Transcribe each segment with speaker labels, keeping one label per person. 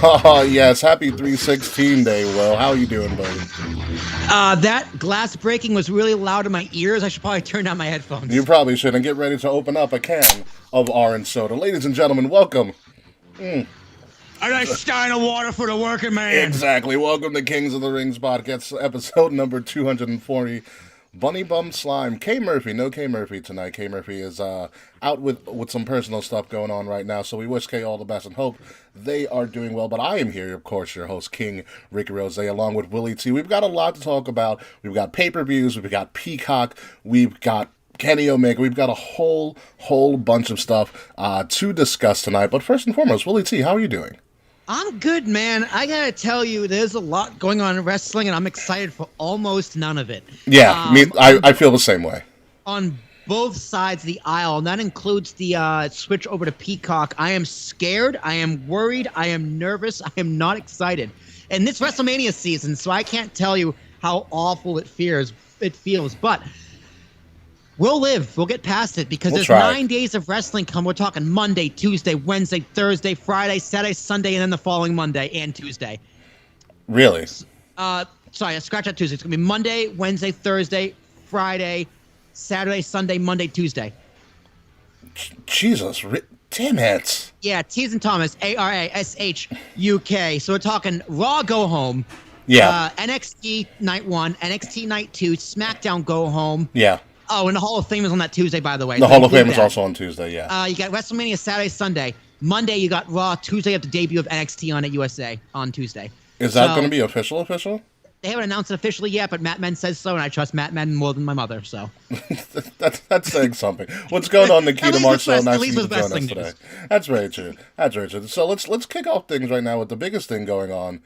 Speaker 1: Oh, yes. Happy 316 day, Will. How are you doing, buddy?
Speaker 2: That glass breaking was really loud in my ears. I should probably turn down my
Speaker 1: You
Speaker 2: headphones.
Speaker 1: probably should. And get ready to open up a can of orange soda. Ladies and gentlemen, welcome.
Speaker 2: A nice stein of water for the working man.
Speaker 1: Exactly. Welcome to Kings of the Rings podcast, episode number 240. Bunny Bum Slime. K Murphy. No K Murphy tonight. K Murphy is out with some personal stuff going on right now, so we wish K all the best and hope they are doing well. But I am here, of course, your host, King Ricky Rose, along with Willie T. We've got a lot to talk about. We've got pay-per-views. We've got Peacock. We've got Kenny Omega. We've got a whole bunch of stuff to discuss tonight. But first and foremost, Willie T., how are you doing?
Speaker 2: I'm good, man. I gotta tell you, there's a lot going on in wrestling, and I'm excited for almost none of it.
Speaker 1: Yeah, I feel the same way.
Speaker 2: On both sides of the aisle, and that includes the switch over to Peacock. I am scared. I am worried. I am nervous. I am not excited. And it's WrestleMania season, so I can't tell you how awful it feels. But we'll live. We'll get past it because there's 9 days of wrestling come. We're talking Monday, Tuesday, Wednesday, Thursday, Friday, Saturday, Sunday, and then the following Monday and Tuesday.
Speaker 1: Really?
Speaker 2: Sorry, scratch that Tuesday. It's going to be Monday, Wednesday, Thursday, Friday, Saturday, Sunday, Monday, Tuesday.
Speaker 1: Jesus, damn it.
Speaker 2: Yeah, T's and Thomas, ARASHUK. So we're talking Raw Go Home.
Speaker 1: Yeah.
Speaker 2: NXT Night 1, NXT Night 2, SmackDown Go Home.
Speaker 1: Yeah.
Speaker 2: Oh, and the Hall of Fame is on that Tuesday, by the way.
Speaker 1: The Hall of Fame is also on Tuesday, yeah.
Speaker 2: You got WrestleMania Saturday, Sunday. Monday, you got Raw. Tuesday, you have the debut of NXT on at USA on Tuesday.
Speaker 1: Is that going to be official?
Speaker 2: They haven't announced it officially yet, but Matt Men says so, and I trust Matt Men more than my mother, so.
Speaker 1: that's saying something. What's going on, Nikita Marcel? Nice to join us today.
Speaker 2: News.
Speaker 1: That's very true. So let's kick off things right now with the biggest thing going on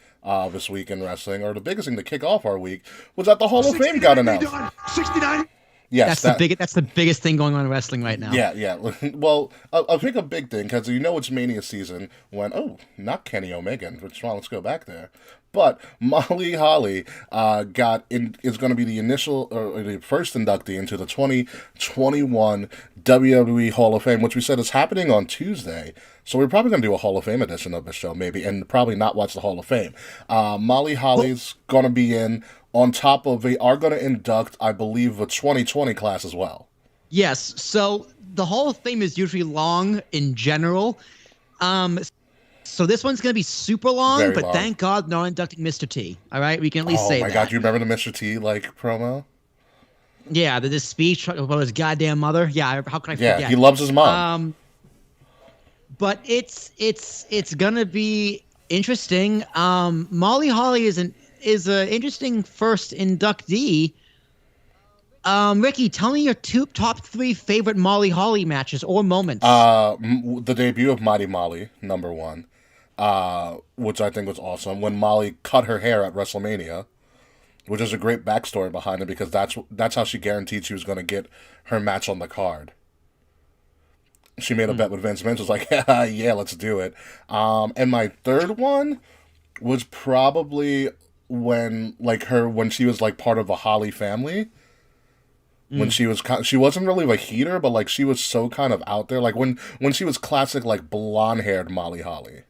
Speaker 1: this week in wrestling, or the biggest thing to kick off our week was that the Hall of Fame got announced.
Speaker 2: 69.
Speaker 1: Yes,
Speaker 2: that's the biggest thing going on in wrestling right now.
Speaker 1: Yeah. Well, I think a big thing because it's Mania season. When not Kenny Omega, which let's go back there. But Molly Holly is going to be the initial or the first inductee into the 2021 WWE Hall of Fame, which we said is happening on Tuesday. So we're probably going to do a Hall of Fame edition of the show, maybe, and probably not watch the Hall of Fame. Molly Holly's going to be in. On top of they are going to induct, I believe, the 2020 class as well.
Speaker 2: Yes. So the Hall of Fame is usually long in general. So this one's going to be super long,
Speaker 1: Very
Speaker 2: but
Speaker 1: long.
Speaker 2: Thank God not inducting Mr. T. All right? We can at least say that.
Speaker 1: Oh, my God. You remember the Mr. T, promo?
Speaker 2: Yeah, this speech about his goddamn mother. Yeah, how can I forget?
Speaker 1: Yeah, he loves his mom.
Speaker 2: But it's going to be interesting. Molly Holly is an interesting first inductee. Ricky, tell me your top three favorite Molly Holly matches or moments.
Speaker 1: The debut of Mighty Molly, number one, which I think was awesome. When Molly cut her hair at WrestleMania, which is a great backstory behind it because that's how she guaranteed she was going to get her match on the card. She made a bet with Vince. Vince was like, yeah, let's do it. And my third one was probably when she was part of the Holly family. When she wasn't really a heater, but she was so kind of out there. When she was classic blonde haired Molly Holly.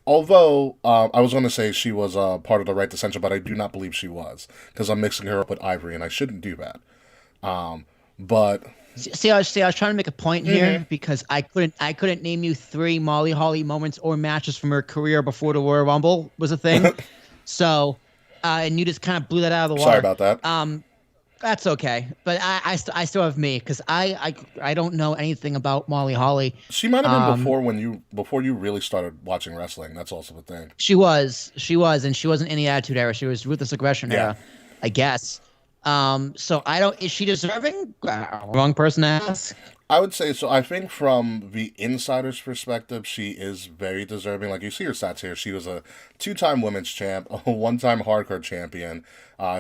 Speaker 1: Although I was going to say she was part of the Right Dissension, but I do not believe she was because I'm mixing her up with Ivory, and I shouldn't do that. But
Speaker 2: see, I was trying to make a point here because I couldn't name you three Molly Holly moments or matches from her career before the Royal Rumble was a thing. So, and you just kind of blew that out of the water.
Speaker 1: Sorry about that.
Speaker 2: That's okay, but I still have me because I don't know anything about Molly Holly.
Speaker 1: She might have been before you really started watching wrestling. That's also the thing.
Speaker 2: She was, and she wasn't in the Attitude Era. She was Ruthless Aggression era, I guess. So is she deserving? Wrong person to ask.
Speaker 1: I would say so. I think from the insider's perspective, she is very deserving. You see her stats here. She was a 2-time women's champ, a 1-time hardcore champion.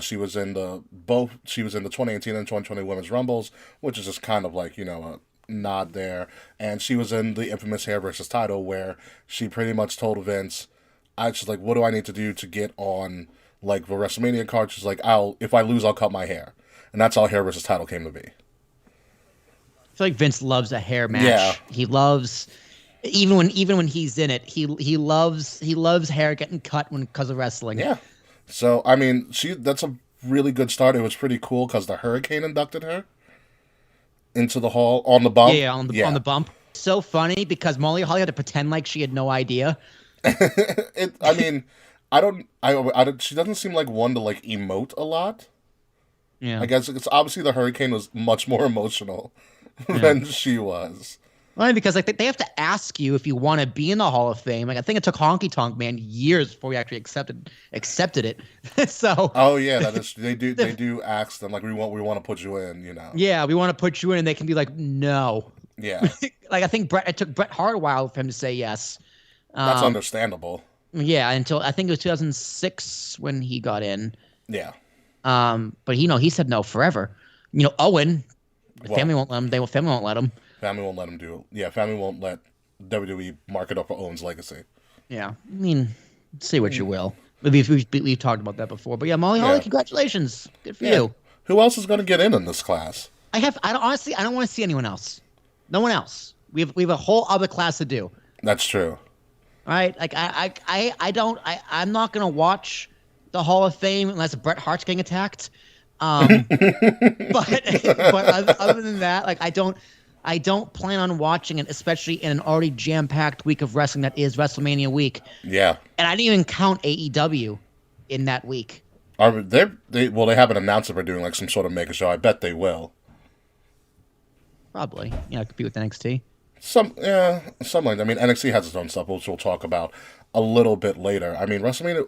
Speaker 1: She was in the 2018 and 2020 women's rumbles, which is just kind of a nod there. And she was in the infamous hair versus title where she pretty much told Vince, what do I need to do to get on the WrestleMania card? She's like, if I lose, I'll cut my hair. And that's how hair versus title came to be.
Speaker 2: I feel like Vince loves a hair match.
Speaker 1: Yeah.
Speaker 2: He loves Even when he's in it, he loves hair getting cut because of wrestling.
Speaker 1: Yeah. So I mean, that's a really good start. It was pretty cool because the Hurricane inducted her into the hall on the
Speaker 2: Yeah,
Speaker 1: bump.
Speaker 2: yeah, on the
Speaker 1: Yeah.
Speaker 2: bump. So funny because Molly Holly had to pretend like she had no idea.
Speaker 1: I mean, I don't. She doesn't seem like one to like emote a lot. I
Speaker 2: Yeah,
Speaker 1: guess it's obviously the Hurricane was much more emotional
Speaker 2: yeah.
Speaker 1: than she was.
Speaker 2: Well, because like they have to ask you if you want to be in the Hall of Fame. Like I think it took Honky Tonk Man years before he actually accepted it. So
Speaker 1: Oh yeah, that is. They
Speaker 2: the,
Speaker 1: do ask them like we want to put you in.
Speaker 2: yeah, we want to put you in, and they can be like, no.
Speaker 1: Yeah,
Speaker 2: Like I think it took Bret Hart a while for him to say yes.
Speaker 1: that's
Speaker 2: Um,
Speaker 1: understandable.
Speaker 2: yeah, until I think it was 2006 when he got in.
Speaker 1: Yeah.
Speaker 2: But he said no forever. Owen, the
Speaker 1: Well,
Speaker 2: family won't let him. Family won't let him.
Speaker 1: family won't let him do it. Yeah, family won't let WWE mark it up for Owen's legacy.
Speaker 2: Yeah, I mean, say what you will. We've talked about that before, but yeah, Molly Holly,
Speaker 1: Yeah.
Speaker 2: congratulations, good for
Speaker 1: Yeah.
Speaker 2: you.
Speaker 1: Who else is going to get in this class?
Speaker 2: I don't honestly, I don't want to see anyone else. No one else. We have a whole other class to do.
Speaker 1: That's true.
Speaker 2: All right, like I'm not gonna watch the Hall of Fame unless Bret Hart's getting attacked. But other than that, like I don't plan on watching it, especially in an already jam-packed week of wrestling that is WrestleMania week.
Speaker 1: Yeah.
Speaker 2: And I didn't even count AEW in that week.
Speaker 1: Are they haven't announced if they're doing like some sort of mega show. I bet they will.
Speaker 2: Probably, compete with NXT.
Speaker 1: Some like I mean NXT has its own stuff, which we'll talk about a little bit later. I mean WrestleMania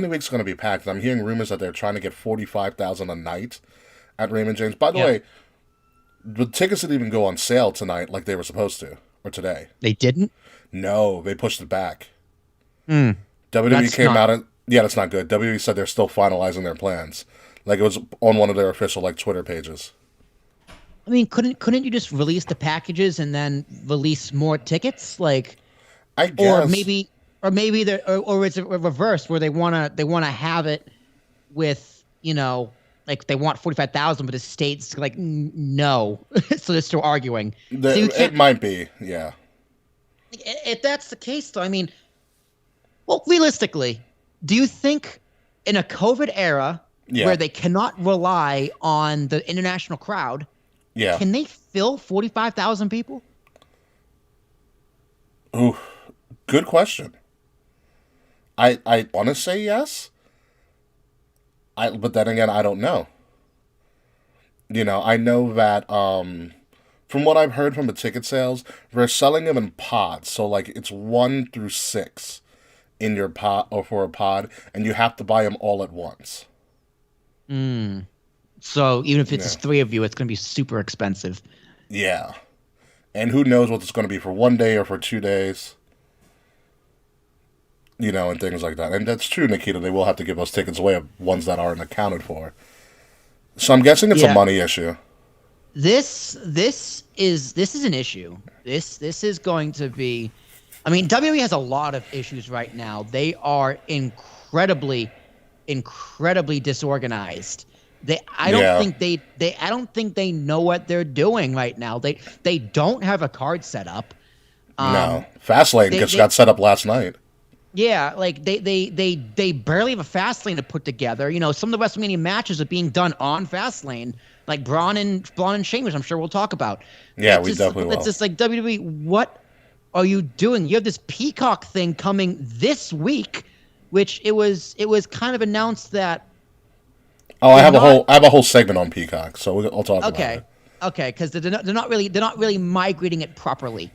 Speaker 1: week's going to be packed. I'm hearing rumors that they're trying to get 45,000 a night at Raymond James. By the
Speaker 2: Yeah,
Speaker 1: way, the tickets didn't even go on sale tonight like they were supposed to, or today.
Speaker 2: they didn't.
Speaker 1: No, they pushed it back.
Speaker 2: Hmm.
Speaker 1: WWE
Speaker 2: That's
Speaker 1: came
Speaker 2: not.
Speaker 1: out and yeah, that's not good. WWE said they're still finalizing their plans. Like it was on one of their official like Twitter pages.
Speaker 2: I mean, couldn't you just release the packages and then release more tickets, like,
Speaker 1: I
Speaker 2: or
Speaker 1: guess.
Speaker 2: maybe or it's a reverse where they wanna have it with like they want 45,000, but the state's like no, so they're still arguing. So you
Speaker 1: It
Speaker 2: can't.
Speaker 1: might be, yeah.
Speaker 2: If that's the case, though, I mean, well, realistically, do you think in a COVID era
Speaker 1: Yeah.
Speaker 2: where they cannot rely on the international crowd,
Speaker 1: Yeah.
Speaker 2: can they fill 45,000 people?
Speaker 1: Ooh, good question. I want to say yes. But then again, I don't know. I know that from what I've heard from the ticket sales, they're selling them in pods. So like it's 1 through 6 in your pod or for a pod, and you have to buy them all at once.
Speaker 2: So even if it's
Speaker 1: Yeah.
Speaker 2: just three of you, it's going to be super expensive.
Speaker 1: Yeah. And who knows what it's going to be for one day or for 2 days, and things like that. And that's true, Nikita. They will have to give those tickets away of ones that aren't accounted for. So I'm guessing it's a
Speaker 2: Yeah.
Speaker 1: money issue.
Speaker 2: This is an issue. This is going to be. I mean, WWE has a lot of issues right now. They are incredibly disorganized. I don't
Speaker 1: Yeah.
Speaker 2: think I don't think they know what they're doing right now. They don't have a card set up.
Speaker 1: No. Fastlane
Speaker 2: they-
Speaker 1: just
Speaker 2: they-
Speaker 1: got set up last night.
Speaker 2: Yeah, like they barely have a Fastlane to put together. Some of the WrestleMania matches are being done on Fastlane, like Braun and Sheamus. I'm sure we'll talk about.
Speaker 1: Yeah,
Speaker 2: It's
Speaker 1: we
Speaker 2: just,
Speaker 1: definitely will.
Speaker 2: It's just like WWE. What are you doing? You have this Peacock thing coming this week, which it was kind of announced that.
Speaker 1: Oh, I have
Speaker 2: not-
Speaker 1: a whole segment on Peacock, so I'll talk about
Speaker 2: Okay,
Speaker 1: it.
Speaker 2: okay, because they're not really migrating it properly.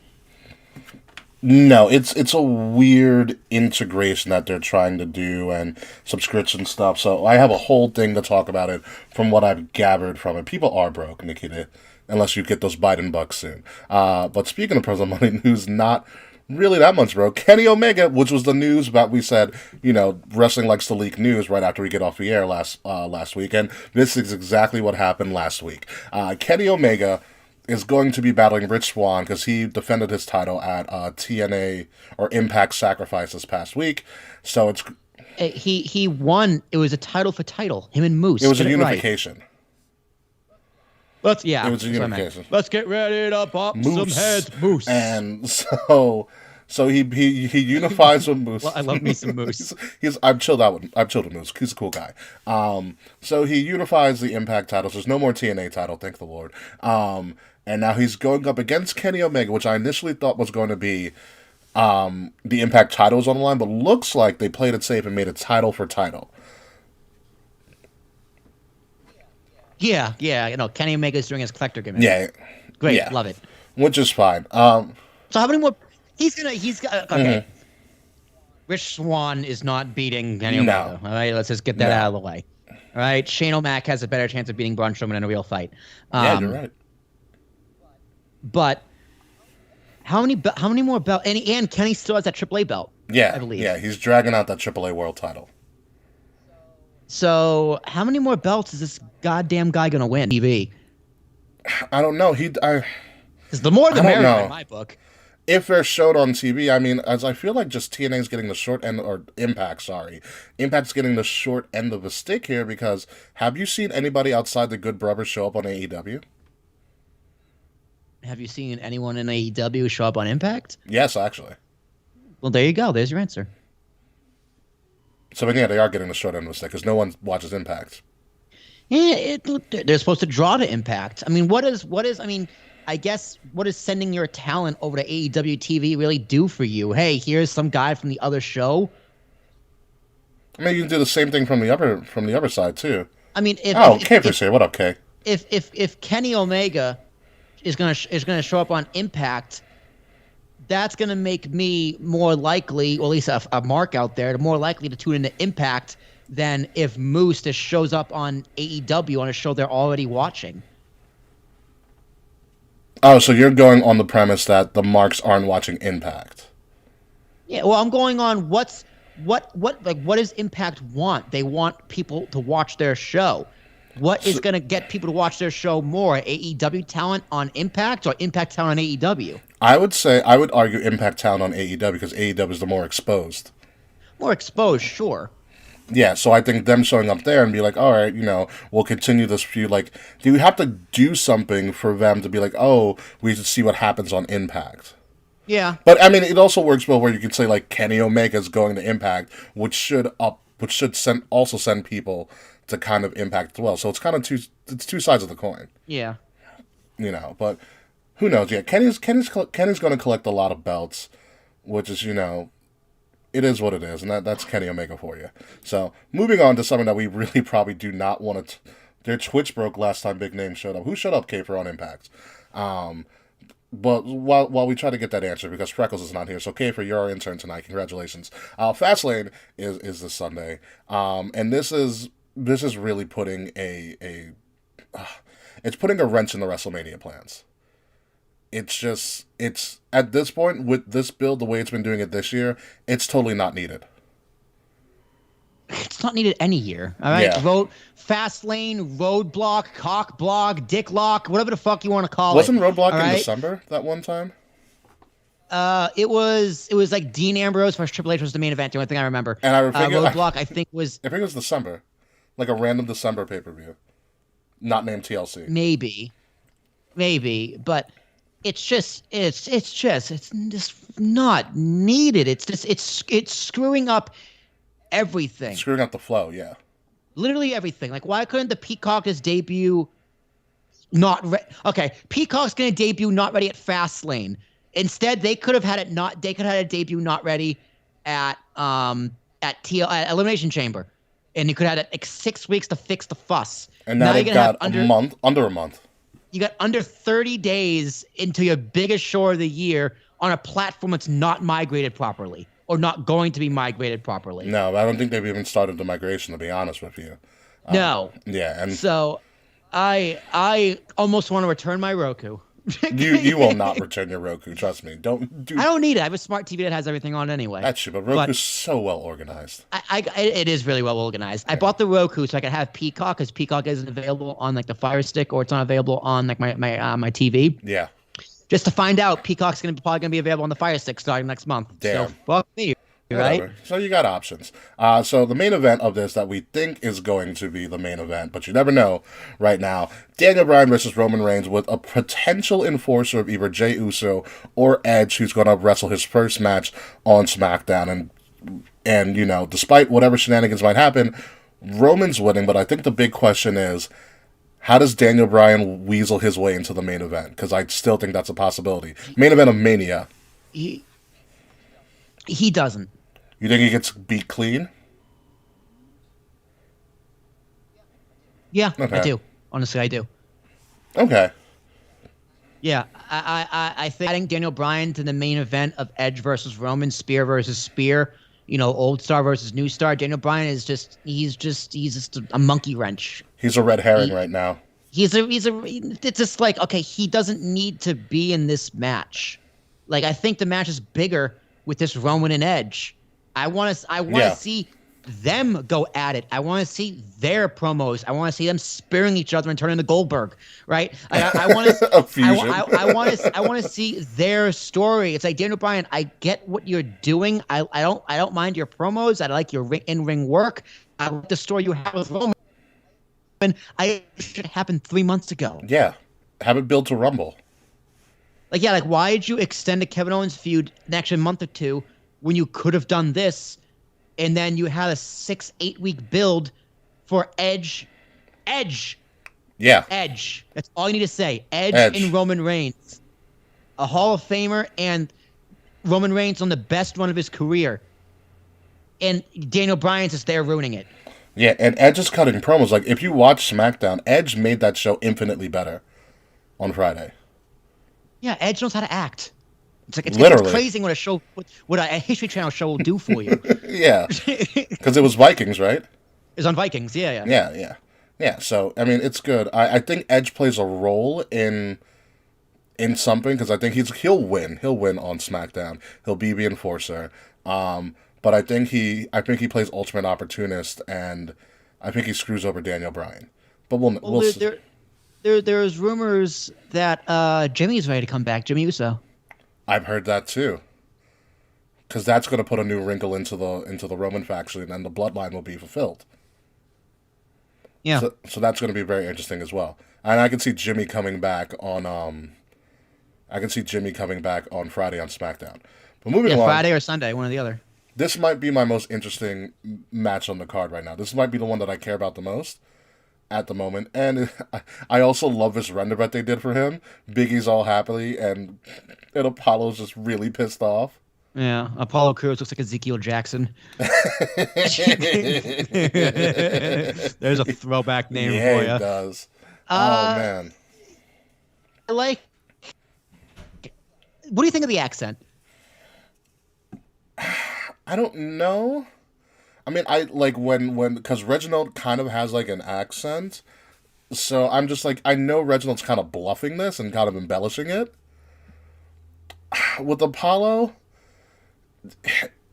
Speaker 1: No, it's a weird integration that they're trying to do and subscription stuff. So I have a whole thing to talk about it from what I've gathered from it. People are broke, Nikita, unless you get those Biden bucks soon. But speaking of personal money news, not really that much broke. Kenny Omega, which was the news that we said, wrestling likes to leak news right after we get off the air last week, and this is exactly what happened last week. Kenny Omega is going to be battling Rich Swann because he defended his title at TNA or Impact Sacrifice this past week. So
Speaker 2: He won. It was a title for title. Him and Moose.
Speaker 1: it was a
Speaker 2: Get it right.
Speaker 1: unification. It was a unification.
Speaker 2: Let's get ready to pop some heads, Moose.
Speaker 1: And so he unifies with Moose.
Speaker 2: Well, I love me some Moose.
Speaker 1: I'm chilled out with Moose. He's a cool guy. So he unifies the Impact titles. There's no more TNA title, thank the Lord. And now he's going up against Kenny Omega, which I initially thought was going to be the Impact titles on the line, but looks like they played it safe and made it title for title.
Speaker 2: Yeah, Kenny Omega's doing his collector gimmick.
Speaker 1: Yeah.
Speaker 2: Great, love it.
Speaker 1: Which is fine.
Speaker 2: So how many more? He's got. Okay. Rich Swann is not beating Kenny Omega. All right, let's just get that out of the way. All right, Shane O'Mac has a better chance of beating Braun Strowman in a real fight.
Speaker 1: You're right.
Speaker 2: But how many more belts? And Kenny still has that AAA belt.
Speaker 1: Yeah,
Speaker 2: I believe.
Speaker 1: Yeah, he's dragging out that AAA World title.
Speaker 2: So how many more belts is this goddamn guy gonna win? TV.
Speaker 1: I don't know.
Speaker 2: Because the more the merrier in my book.
Speaker 1: If they're showed on TV, I mean, as I feel like just TNA's getting the short end, or Impact, sorry. Impact's getting the short end of the stick here, because have you seen anybody outside the Good Brothers show up on AEW?
Speaker 2: Have you seen anyone in AEW show up on Impact?
Speaker 1: Yes, actually.
Speaker 2: Well, there you go. There's your answer.
Speaker 1: So, again, they are getting the short end of the stick, because no one watches Impact.
Speaker 2: Yeah, they're supposed to draw to Impact. I mean, I guess what does sending your talent over to AEW TV really do for you? Hey, here's some guy from the other show.
Speaker 1: I mean, you can do the same thing from the other side too.
Speaker 2: I mean,
Speaker 1: Kay's here. What up, Kay?
Speaker 2: If Kenny Omega is gonna show up on Impact, that's gonna make me more likely, or at least a mark out there, more likely to tune into Impact than if Moose just shows up on AEW on a show they're already watching.
Speaker 1: Oh, so you're going on the premise that the marks aren't watching Impact.
Speaker 2: Yeah, well, I'm going on what does Impact want? They want people to watch their show. What is going to get people to watch their show more? AEW talent on Impact or Impact talent on AEW?
Speaker 1: I would argue Impact talent on AEW, because AEW is the more exposed.
Speaker 2: More exposed, sure.
Speaker 1: Yeah, so I think them showing up there and be like, all right, we'll continue this feud. Like, do you have to do something for them to be like, oh, we should see what happens on Impact?
Speaker 2: Yeah.
Speaker 1: But, I mean, it also works well where you can say, like, Kenny Omega's going to Impact, which should send people to kind of Impact as well. So it's kind of two sides of the coin.
Speaker 2: Yeah.
Speaker 1: But who knows? Yeah, Kenny's going to collect a lot of belts, which is, it is what it is, and that's Kenny Omega for you. So, moving on to something that we really probably do not want to... Their Twitch broke last time Big Name showed up. Who showed up, Kayfer, on Impact? But while we try to get that answer, because Freckles is not here, so Kayfer, you're our intern tonight. Congratulations. Fastlane is this Sunday, and this is really putting it's putting a wrench in the WrestleMania plans. It's at this point, with this build, the way it's been doing it this year, it's totally not needed.
Speaker 2: It's not needed any year. All right.
Speaker 1: Yeah.
Speaker 2: Fastlane, Roadblock, Cockblock, Dicklock, whatever the fuck you want to call
Speaker 1: Wasn't
Speaker 2: it.
Speaker 1: Roadblock in December that one time?
Speaker 2: It was like Dean Ambrose versus Triple H was the main event. The only thing I remember.
Speaker 1: And
Speaker 2: Roadblock, I think it was
Speaker 1: December, like a random December pay-per-view, not named TLC.
Speaker 2: Maybe, but it's just not needed. It's screwing up everything.
Speaker 1: Screwing up the flow, yeah.
Speaker 2: Literally everything. Like, why couldn't the Peacock just debut Peacock's going to debut not ready at Fastlane. Instead, they could have had a debut not ready at Elimination Chamber. And you could have had 6 weeks to fix the fuss.
Speaker 1: And now they've got under a month.
Speaker 2: You got under 30 days into your biggest show of the year on a platform that's not migrated properly or not going to be migrated properly.
Speaker 1: No, I don't think they've even started the migration, to be honest with you.
Speaker 2: No.
Speaker 1: Yeah, and
Speaker 2: so I almost want to return my Roku.
Speaker 1: You will not return your Roku, trust me. I
Speaker 2: don't need it. I have a smart TV that has everything on anyway.
Speaker 1: That's true, but Roku's so well organized.
Speaker 2: It is really well organized. Yeah. I bought the Roku so I could have Peacock, because Peacock isn't available on like the Fire Stick, or it's not available on like my TV.
Speaker 1: Yeah.
Speaker 2: Just to find out, Peacock's probably gonna be available on the Fire Stick starting next month.
Speaker 1: Damn.
Speaker 2: So fuck me. right?
Speaker 1: Whatever. So you got options. So the main event of this that we think is going to be the main event, but you never know right now. Daniel Bryan versus Roman Reigns with a potential enforcer of either Jey Uso or Edge, who's going to wrestle his first match on SmackDown. And you know, despite whatever shenanigans might happen, Roman's winning. But I think the big question is, how does Daniel Bryan weasel his way into the main event? Because I still think that's a possibility. Main event of Mania.
Speaker 2: He doesn't.
Speaker 1: You think he gets beat clean?
Speaker 2: Yeah,
Speaker 1: Okay.
Speaker 2: I do. Honestly, I do.
Speaker 1: Okay.
Speaker 2: Yeah, I think adding Daniel Bryan to the main event of Edge versus Roman, Spear versus Spear, you know, old star versus new star. Daniel Bryan is he's just a monkey wrench.
Speaker 1: He's a red herring right now.
Speaker 2: It's just like, okay, he doesn't need to be in this match. Like, I think the match is bigger with this Roman and Edge. I want to see them go at it. I want to see their promos. I want to see them spearing each other and turning into Goldberg, right? I want to
Speaker 1: A fusion.
Speaker 2: I want to see their story. It's like, Daniel Bryan, I get what you're doing. I don't mind your promos. I like your in-ring work. I like the story you have with Roman. I should have happened 3 months ago.
Speaker 1: Yeah. Have it built to Rumble.
Speaker 2: Like, yeah, like, why did you extend a Kevin Owens feud an extra month or two when you could have done this, and then you had a 6-8 week build for Edge?
Speaker 1: Yeah.
Speaker 2: Edge. That's all you need to say. Edge. And Roman Reigns. A Hall of Famer, and Roman Reigns on the best run of his career. And Daniel Bryan's just there ruining it.
Speaker 1: Yeah, and Edge is cutting promos. Like, if you watch SmackDown, Edge made that show infinitely better on Friday.
Speaker 2: Yeah, Edge knows how to act. It's
Speaker 1: Literally.
Speaker 2: crazy what a History Channel show will do for you.
Speaker 1: Yeah. Because it was Vikings, right?
Speaker 2: It's on Vikings, yeah.
Speaker 1: Yeah, so, I mean, it's good. I think Edge plays a role in something, because I think he'll win. He'll win on SmackDown. He'll be the enforcer. But I think he plays ultimate opportunist, and I think he screws over Daniel Bryan. But we'll see.
Speaker 2: There's rumors that Jimmy's ready to come back. Jimmy Uso.
Speaker 1: I've heard that too. Because that's going to put a new wrinkle into the Roman faction, and then the bloodline will be fulfilled.
Speaker 2: Yeah.
Speaker 1: So that's going to be very interesting as well. And I can see Jimmy coming back on Friday on SmackDown. But moving along,
Speaker 2: Friday or Sunday, one or the other.
Speaker 1: This might be my most interesting match on the card right now. This might be the one that I care about the most at the moment. And I also love this render that they did for him. Big E's all happily, and Apollo's just really pissed off.
Speaker 2: Yeah, Apollo Crews looks like Ezekiel Jackson. There's a throwback name for you.
Speaker 1: Yeah, he does. Oh, man.
Speaker 2: What do you think of the accent?
Speaker 1: I don't know. I mean, I like because Reginald kind of has like an accent. So I'm just like, I know Reginald's kind of bluffing this and kind of embellishing it. With Apollo,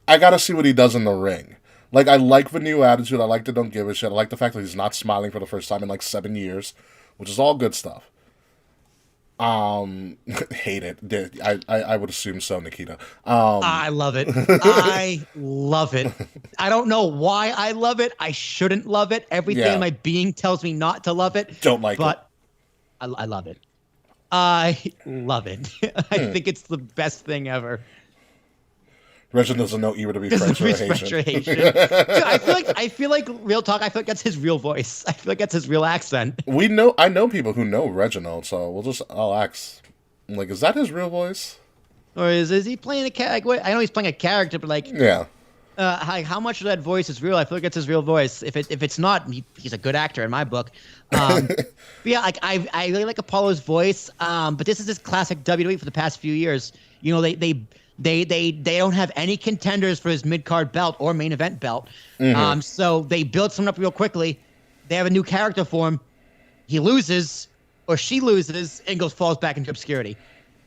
Speaker 1: I gotta see what he does in the ring. Like, I like the new attitude. I like the don't give a shit. I like the fact that he's not smiling for the first time in like 7 years, which is all good stuff. Hate it. I would assume so, Nikita.
Speaker 2: I love it. I love it. I don't know why I love it. I shouldn't love it. Everything in my being tells me not to love it.
Speaker 1: Don't like it.
Speaker 2: But I love it. I love it. I think it's the best thing ever.
Speaker 1: Reginald doesn't know either to be French or Haitian.
Speaker 2: Dude, I feel like real talk. I feel like that's his real voice. I feel like that's his real accent.
Speaker 1: I know people who know Reginald, so I'll ask. Like, is that his real voice?
Speaker 2: Or is he playing a character? I know he's playing a character, but like,
Speaker 1: yeah.
Speaker 2: How much of that voice is real? I feel like it's his real voice. If it's not, he's a good actor in my book. But yeah, like I really like Apollo's voice. But this is this classic WWE for the past few years. You know, they don't have any contenders for his mid-card belt or main event belt. Mm-hmm. So they build someone up real quickly. They have a new character for him. He loses, or she loses, and falls back into obscurity.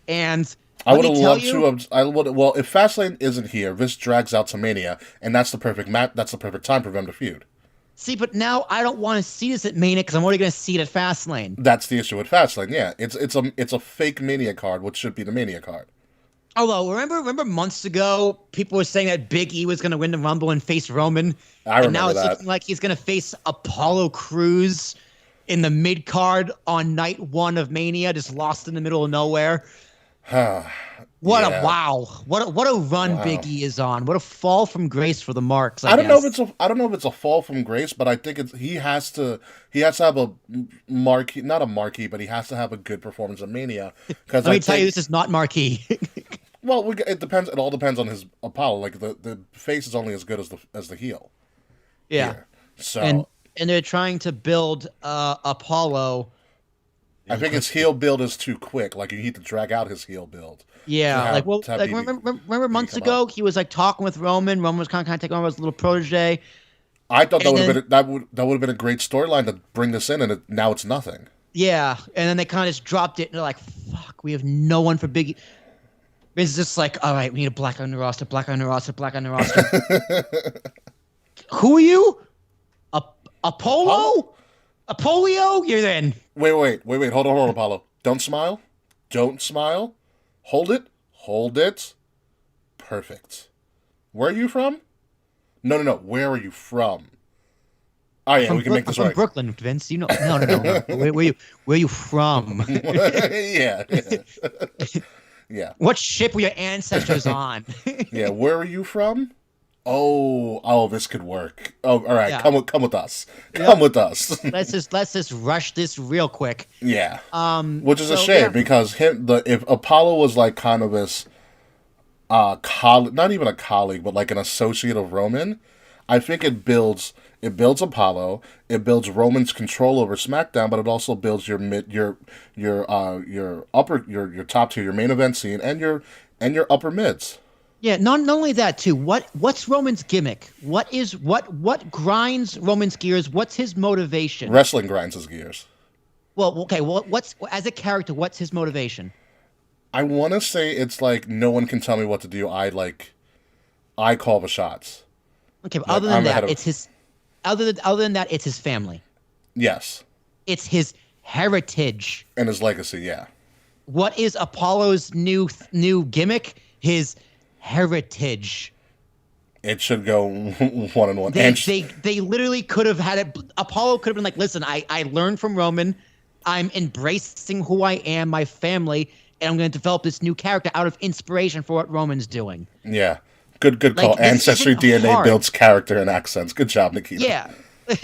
Speaker 2: And
Speaker 1: I would have loved to. Well, if Fastlane isn't here, this drags out to Mania, and that's the perfect That's the perfect time for them to feud.
Speaker 2: See, but now I don't want to see this at Mania because I'm already going to see it at Fastlane.
Speaker 1: That's the issue with Fastlane. Yeah, it's a fake Mania card, which should be the Mania card.
Speaker 2: Although, remember months ago, people were saying that Big E was going to win the Rumble and face Roman,
Speaker 1: I
Speaker 2: and now
Speaker 1: remember
Speaker 2: it's
Speaker 1: that.
Speaker 2: looking like he's going to face Apollo Crews in the mid card on night 1 of Mania, just lost in the middle of nowhere. What a
Speaker 1: Yeah.
Speaker 2: wow! What a run
Speaker 1: Wow.
Speaker 2: Big E is on! What a fall from grace for the Marks, I
Speaker 1: I don't know if
Speaker 2: guess.
Speaker 1: I don't know if it's a fall from grace, but I think he has to have a marquee, not a marquee, but he has to have a good performance in Mania because
Speaker 2: Let
Speaker 1: I
Speaker 2: me tell you,
Speaker 1: think
Speaker 2: this is not marquee.
Speaker 1: well it depends. It all depends on his Apollo. Like the face is only as good as the heel
Speaker 2: Yeah,
Speaker 1: here.
Speaker 2: and
Speaker 1: So
Speaker 2: and they're trying to build Apollo.
Speaker 1: I think his heel build is too quick. Like you need to drag out his heel build
Speaker 2: Yeah, like
Speaker 1: to have
Speaker 2: remember
Speaker 1: BB
Speaker 2: months
Speaker 1: come out.
Speaker 2: ago he was like talking with Roman. Roman was kind of taking over as a little protege,
Speaker 1: I thought that
Speaker 2: and
Speaker 1: would have
Speaker 2: then
Speaker 1: been that would have been a great storyline to bring this in, and now it's nothing.
Speaker 2: yeah, and then they kind of just dropped it, and they're like, "Fuck, we have no one for Biggie." It's just like, all right, we need a black on the roster, black on the roster, black on the roster. Who are you? A
Speaker 1: Apollo?
Speaker 2: Apollo? Apollio? You're in.
Speaker 1: Wait. Hold on, Apollo. Don't smile. Don't smile. Hold it. Hold it. Perfect. Where are you from? No. Where are you from? Oh yeah, we can make
Speaker 2: I'm
Speaker 1: this
Speaker 2: from
Speaker 1: right.
Speaker 2: Brooklyn, Vince. You know, no. Where you from?
Speaker 1: Yeah. Yeah.
Speaker 2: What ship were your ancestors on?
Speaker 1: Yeah. Where are you from? Oh, this could work. Oh, all right.
Speaker 2: Yeah.
Speaker 1: Come with us. Come
Speaker 2: Yep.
Speaker 1: with us.
Speaker 2: Let's just rush this real quick.
Speaker 1: Yeah. Which is a
Speaker 2: So
Speaker 1: shame
Speaker 2: yeah,
Speaker 1: because if Apollo was like kind of this colleague, not even a colleague, but like an associate of Roman, I think it builds Apollo, it builds Roman's control over SmackDown, but it also builds your upper your top tier, your main event scene, and your upper mids.
Speaker 2: yeah. Not only that too. What's Roman's gimmick? What grinds Roman's gears? What's his motivation?
Speaker 1: Wrestling grinds his gears.
Speaker 2: Well, okay. Well, what's as a character? What's his motivation?
Speaker 1: I want to say it's like no one can tell me what to do. I call the shots.
Speaker 2: Okay, but
Speaker 1: Like
Speaker 2: other than
Speaker 1: I'm ahead
Speaker 2: that,
Speaker 1: of
Speaker 2: it's his. Other than that, it's his family.
Speaker 1: yes,
Speaker 2: It's his heritage.
Speaker 1: and his legacy. Yeah,
Speaker 2: What is Apollo's new gimmick? His heritage.
Speaker 1: it should go one and one.
Speaker 2: They
Speaker 1: And
Speaker 2: they literally could have had it. Apollo could have been like, listen, I learned from Roman. I'm embracing who I am, my family, and I'm going to develop this new character out of inspiration for what Roman's doing.
Speaker 1: yeah, good call.
Speaker 2: Like, this
Speaker 1: Ancestry
Speaker 2: isn't
Speaker 1: DNA
Speaker 2: hard.
Speaker 1: builds character and accents. Good job, Nikita.
Speaker 2: Yeah,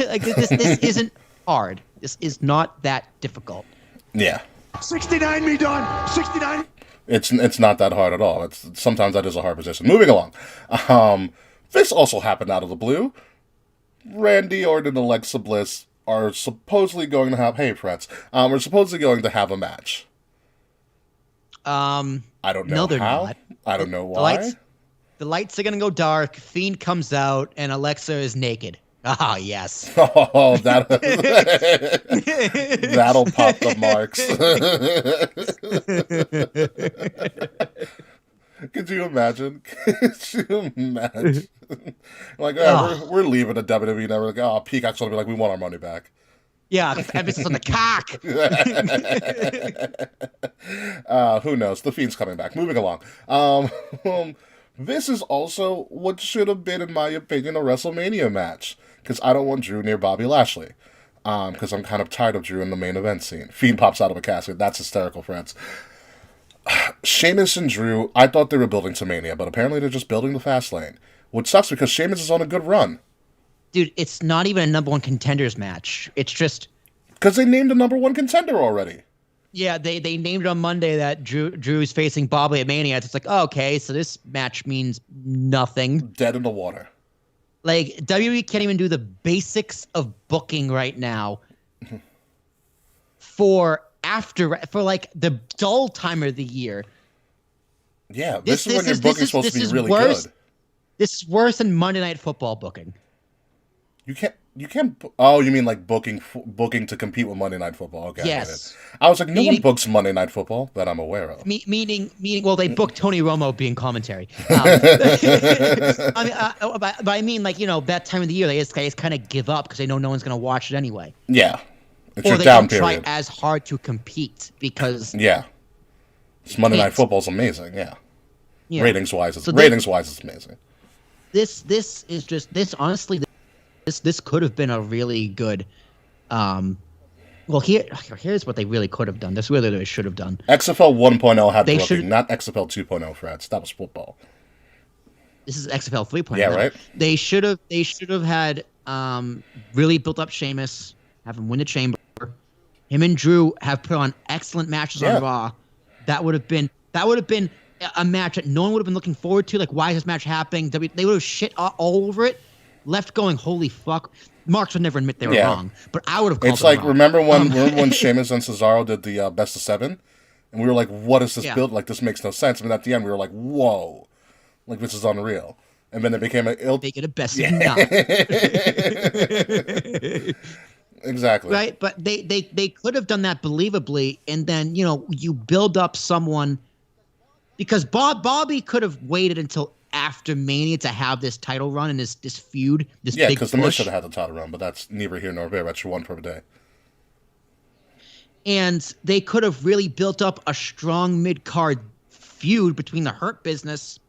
Speaker 2: like this isn't hard. This is not that difficult.
Speaker 1: Yeah.
Speaker 3: 69 me done. 69.
Speaker 1: It's not that hard at all. It's sometimes that is a hard position. Moving along. This also happened out of the blue. Randy Orton and Alexa Bliss are supposedly going to have we're supposedly going to have a match. I don't know
Speaker 2: No, they're
Speaker 1: how.
Speaker 2: not.
Speaker 1: I don't know why.
Speaker 2: The lights are gonna go dark. Fiend comes out, and Alexa is naked. Ah, yes.
Speaker 1: Oh, that'll pop the marks. Could you imagine? Could you imagine? Like, we're leaving the WWE now. We're like, oh, Peacock's gonna be like, we want our money back.
Speaker 2: Yeah, emphasis on the cock.
Speaker 1: Who knows? The Fiend's coming back. Moving along. This is also what should have been, in my opinion, a WrestleMania match. Because I don't want Drew near Bobby Lashley. Because I'm kind of tired of Drew in the main event scene. Fiend pops out of a casket. That's hysterical, friends. Sheamus and Drew, I thought they were building to Mania, but apparently they're just building the fast lane. Which sucks because Sheamus is on a good run.
Speaker 2: Dude, it's not even a number one contenders match. It's just
Speaker 1: Because they named a number one contender already.
Speaker 2: yeah, they named it on Monday that Drew's facing Bobby at Mania. It's like, oh, okay, so this match means nothing.
Speaker 1: Dead in the water.
Speaker 2: Like WWE can't even do the basics of booking right now for like the dull time of the year.
Speaker 1: Yeah, this is when your booking's supposed to be really
Speaker 2: worse.
Speaker 1: good.
Speaker 2: This is worse than Monday Night Football booking.
Speaker 1: You can't. Oh, you mean like booking to compete with Monday Night Football? Okay,
Speaker 2: Yes.
Speaker 1: I get it. I was like, no one
Speaker 2: Meaning-
Speaker 1: books Monday Night Football that I'm aware of.
Speaker 2: Meaning. Well, they booked Tony Romo being commentary. But I mean, like, that time of the year, they just kind of give up because they know no one's going to watch it anyway,
Speaker 1: Yeah, it's
Speaker 2: or
Speaker 1: your
Speaker 2: they
Speaker 1: down
Speaker 2: don't try
Speaker 1: period.
Speaker 2: as hard to compete because
Speaker 1: Yeah, this Monday Night
Speaker 2: Can't.
Speaker 1: Football's amazing. Yeah,
Speaker 2: Yeah.
Speaker 1: Ratings wise,
Speaker 2: So
Speaker 1: it's amazing.
Speaker 2: This is just this. Honestly, this could have been a really good. Well, here's what they really could have done. This really they should have done.
Speaker 1: XFL 1.0 had
Speaker 2: They
Speaker 1: booking,
Speaker 2: should.
Speaker 1: not XFL 2.0, Frats. That was football.
Speaker 2: This is XFL 3.0.
Speaker 1: Yeah, right.
Speaker 2: They should have had really built up Sheamus, have him win the Chamber. Him and Drew have put on excellent matches on Raw. That would have been a match that no one would have been looking forward to. Like, why is this match happening? They would have shit all over it, left going, holy fuck. Marks would never admit they were wrong, but I would have called
Speaker 1: It's like,
Speaker 2: wrong.
Speaker 1: remember when Sheamus and Cesaro did the best of 7? And we were like, what is this build? Like, this makes no sense. And at the end, we were like, whoa. Like, this is unreal. And then it became a...
Speaker 2: Make it a best of 9.
Speaker 1: Exactly.
Speaker 2: Right? But they could have done that believably, and then, you build up someone... Because Bobby could have waited until after Mania to have this title run and this feud, this big push. Yeah,
Speaker 1: because the Miz should have had the title run, but that's neither here nor there. That's your one per day.
Speaker 2: And they could have really built up a strong mid-card feud between the Hurt Business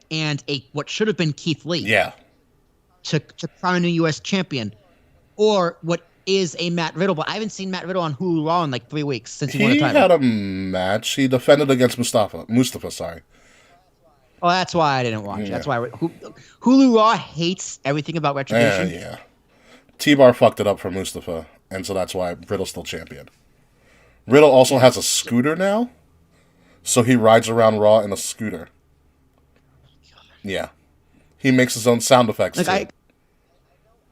Speaker 2: and what should have been Keith Lee.
Speaker 1: Yeah.
Speaker 2: To crown a new U.S. champion. Or what is a Matt Riddle, but I haven't seen Matt Riddle on Hulu Raw in like 3 weeks since he won the title.
Speaker 1: He had a match. He defended against Mustafa, sorry.
Speaker 2: Oh, that's why I didn't watch it. That's why Hulu Raw hates everything about Retribution.
Speaker 1: Yeah. T-Bar fucked it up for Mustafa, and so that's why Riddle's still champion. Riddle also has a scooter now, so he rides around Raw in a scooter. Yeah. He makes his own sound effects, too.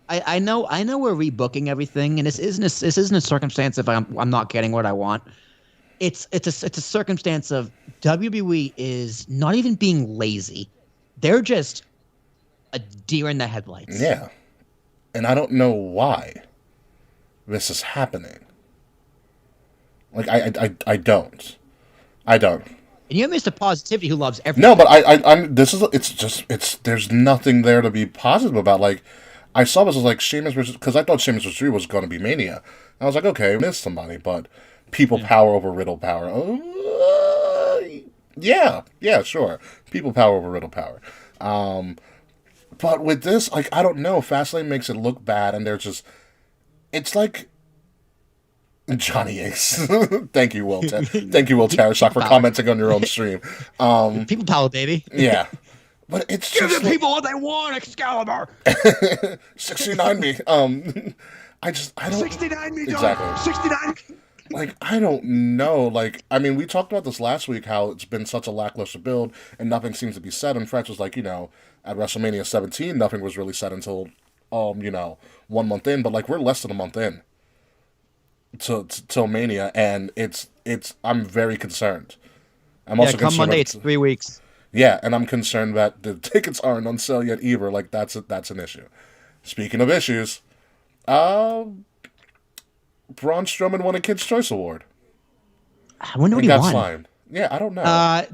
Speaker 2: I know we're rebooking everything, and this isn't a circumstance if I'm not getting what I want. It's a circumstance of WWE is not even being lazy. They're just a deer in the headlights.
Speaker 1: Yeah. And I don't know why this is happening. Like, I don't. And
Speaker 2: you have Mr. Positivity who loves everything.
Speaker 1: No, but there's nothing there to be positive about. Like, I saw this as like Sheamus versus, because I thought Sheamus versus Drew was going to be Mania. And I was like, okay, missed somebody, but people power over Riddle power. Yeah, sure. People power over Riddle power. But with this, like, I don't know. Fastlane makes it look bad, and it's like Johnny Ace. Thank you, Will. Thank you, Will Tarashak, for commenting on your own stream.
Speaker 2: People power, baby.
Speaker 1: Yeah. But it's just
Speaker 3: give the people what they want, Excalibur.
Speaker 1: 69 me. I don't
Speaker 3: 69 me,
Speaker 1: exactly.
Speaker 3: Dog. 69.
Speaker 1: Like, I don't know. Like, I mean, we talked about this last week, how it's been such a lackluster build and nothing seems to be said. And French was like, at WrestleMania 17, nothing was really said until 1 month in. But like, we're less than a month in till Mania, and I'm very concerned. I'm also
Speaker 2: come
Speaker 1: concerned
Speaker 2: Monday, it's 3 weeks.
Speaker 1: Yeah, and I'm concerned that the tickets aren't on sale yet either. Like, that's an issue. Speaking of issues, Braun Strowman won a Kids' Choice Award.
Speaker 2: I wonder what he won.
Speaker 1: Slimed. Yeah, I don't know.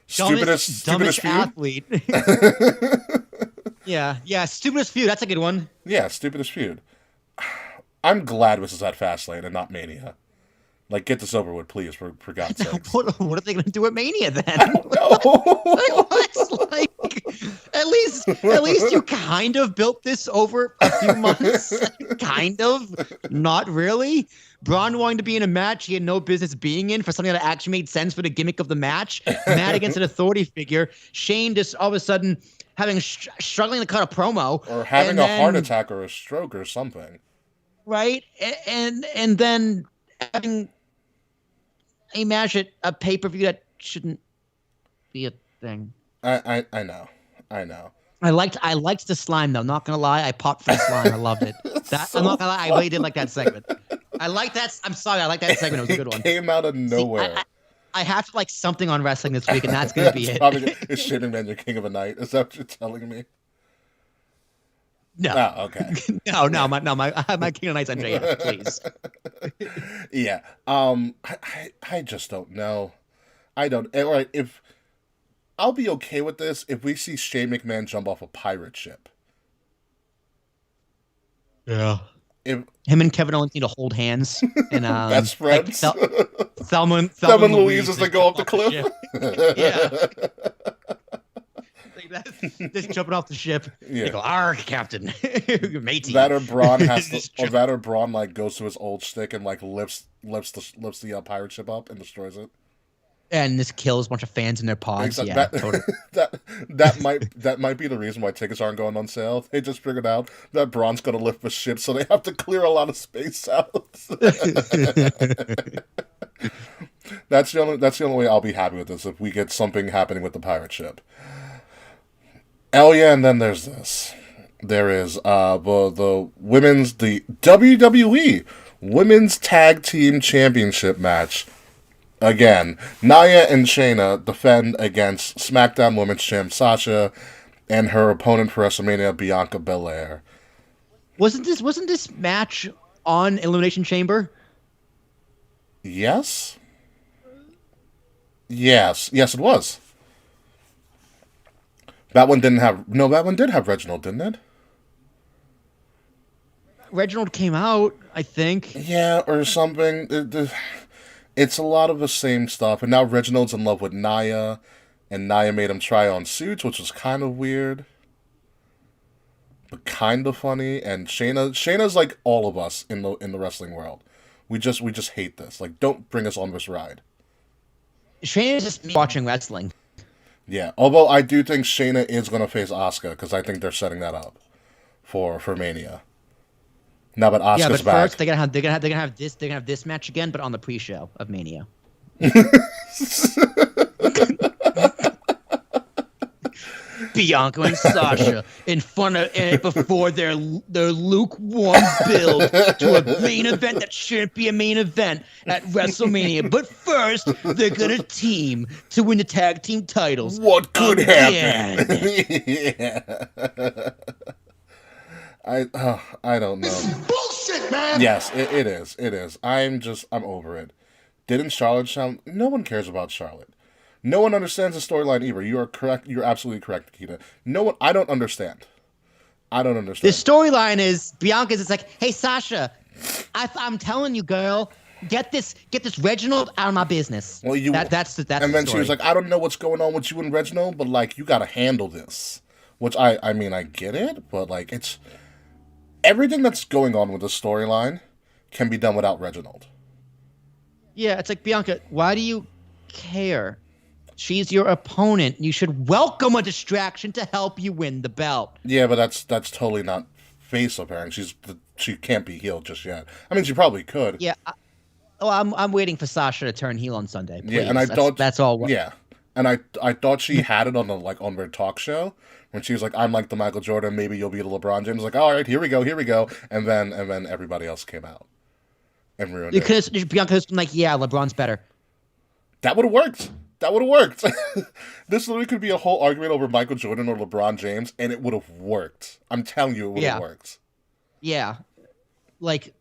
Speaker 1: Stupidest feud?
Speaker 2: Athlete. Yeah, stupidest feud. That's a good one.
Speaker 1: Yeah, stupidest feud. I'm glad this is at Fastlane and not Mania. Like, get this over with, please, for God's sake.
Speaker 2: What are they going to do at Mania then?
Speaker 1: I don't know.
Speaker 2: Like, at least you kind of built this over a few months. Kind of. Not really. Braun wanting to be in a match he had no business being in for something that actually made sense for the gimmick of the match. Matt against an authority figure. Shane just all of a sudden struggling to cut a promo.
Speaker 1: Or having a heart attack or a stroke or something.
Speaker 2: Right? And then having a match at a pay-per-view that shouldn't be a thing.
Speaker 1: I know.
Speaker 2: I liked the slime though. Not gonna lie, I popped for the slime. I loved it. I'm not gonna lie, I really did like that segment. I like that. I'm sorry, I like that segment. It was a good one.
Speaker 1: Came out of nowhere.
Speaker 2: I have to like something on wrestling this week, and that's gonna be it.
Speaker 1: Is Shitting Man your king of a night? Is that what you're telling me?
Speaker 2: No.
Speaker 1: Oh, okay.
Speaker 2: no. My king of night's MJF, please.
Speaker 1: Yeah. I just don't know. I don't. All right. If I'll be okay with this if we see Shane McMahon jump off a pirate ship.
Speaker 2: Yeah. Him and Kevin Owens need to hold hands and
Speaker 1: best friends.
Speaker 2: Like Thelma and
Speaker 1: Louise as they go up the cliff.
Speaker 2: Yeah. Just jumping off the ship.
Speaker 1: Yeah.
Speaker 2: They go, "Arg, Captain, matey."
Speaker 1: That or Braun has to, or that or Braun like goes to his old stick and like lifts the pirate ship up and destroys it.
Speaker 2: And this kills a bunch of fans in their pods.
Speaker 1: Exactly.
Speaker 2: Yeah, totally.
Speaker 1: that might be the reason why tickets aren't going on sale. They just figured out that Braun's going to lift the ship, so they have to clear a lot of space out. That's the only way I'll be happy with this, if we get something happening with the pirate ship. Oh yeah, and then there's this. There is the WWE Women's Tag Team Championship match. Again, Nia and Shayna defend against SmackDown Women's Champ Sasha and her opponent for WrestleMania, Bianca Belair.
Speaker 2: Wasn't this match on Elimination Chamber?
Speaker 1: Yes, it was. That one did have Reginald, didn't it?
Speaker 2: Reginald came out, I think.
Speaker 1: Yeah, or something. It's a lot of the same stuff. And now Reginald's in love with Nia, and Nia made him try on suits, which was kind of weird, but kind of funny. And Shayna's like all of us in the wrestling world. We just hate this. Like, don't bring us on this ride.
Speaker 2: Shayna's just me watching wrestling.
Speaker 1: Yeah, although I do think Shayna is gonna face Asuka, because I think they're setting that up for Mania. Now that Asuka's
Speaker 2: Yeah, but
Speaker 1: back.
Speaker 2: first they're gonna have this match again, but on the pre-show of Mania. Bianca and Sasha in front of before their lukewarm build to a main event that shouldn't be a main event at WrestleMania. But first, they're gonna team to win the tag team titles.
Speaker 1: What could happen?
Speaker 2: Yeah.
Speaker 1: I don't know.
Speaker 3: This is bullshit, man.
Speaker 1: Yes, it is. It is. I'm over it. Didn't Charlotte sound? No one cares about Charlotte. No one understands the storyline either. You are correct. You're absolutely correct, Nikita. No one. I don't understand.
Speaker 2: The storyline is Bianca's. It's like, hey Sasha, I'm telling you, girl, get this Reginald out of my business.
Speaker 1: Well,
Speaker 2: that's
Speaker 1: and
Speaker 2: the
Speaker 1: then
Speaker 2: story.
Speaker 1: she was like, I don't know what's going on with you and Reginald, but like you got to handle this. Which I mean I get it, but like it's everything that's going on with the storyline can be done without Reginald.
Speaker 2: Yeah, it's like, Bianca, why do you care? She's your opponent. You should welcome a distraction to help you win the belt.
Speaker 1: Yeah, but that's totally not face apparent. She can't be healed just yet. I mean, she probably could.
Speaker 2: Yeah. I'm waiting for Sasha to turn heel on Sunday. Please.
Speaker 1: Yeah, and I thought
Speaker 2: that's all.
Speaker 1: Yeah, and I thought she had it on on their talk show when she was like, "I'm like the Michael Jordan. Maybe you'll be the LeBron James." Like, all right, here we go, and then everybody else came out and ruined it.
Speaker 2: Because Bianca's been like, yeah, LeBron's better.
Speaker 1: That would have worked. This literally could be a whole argument over Michael Jordan or LeBron James, and it would have worked. I'm telling you, it would have worked.
Speaker 2: Yeah, like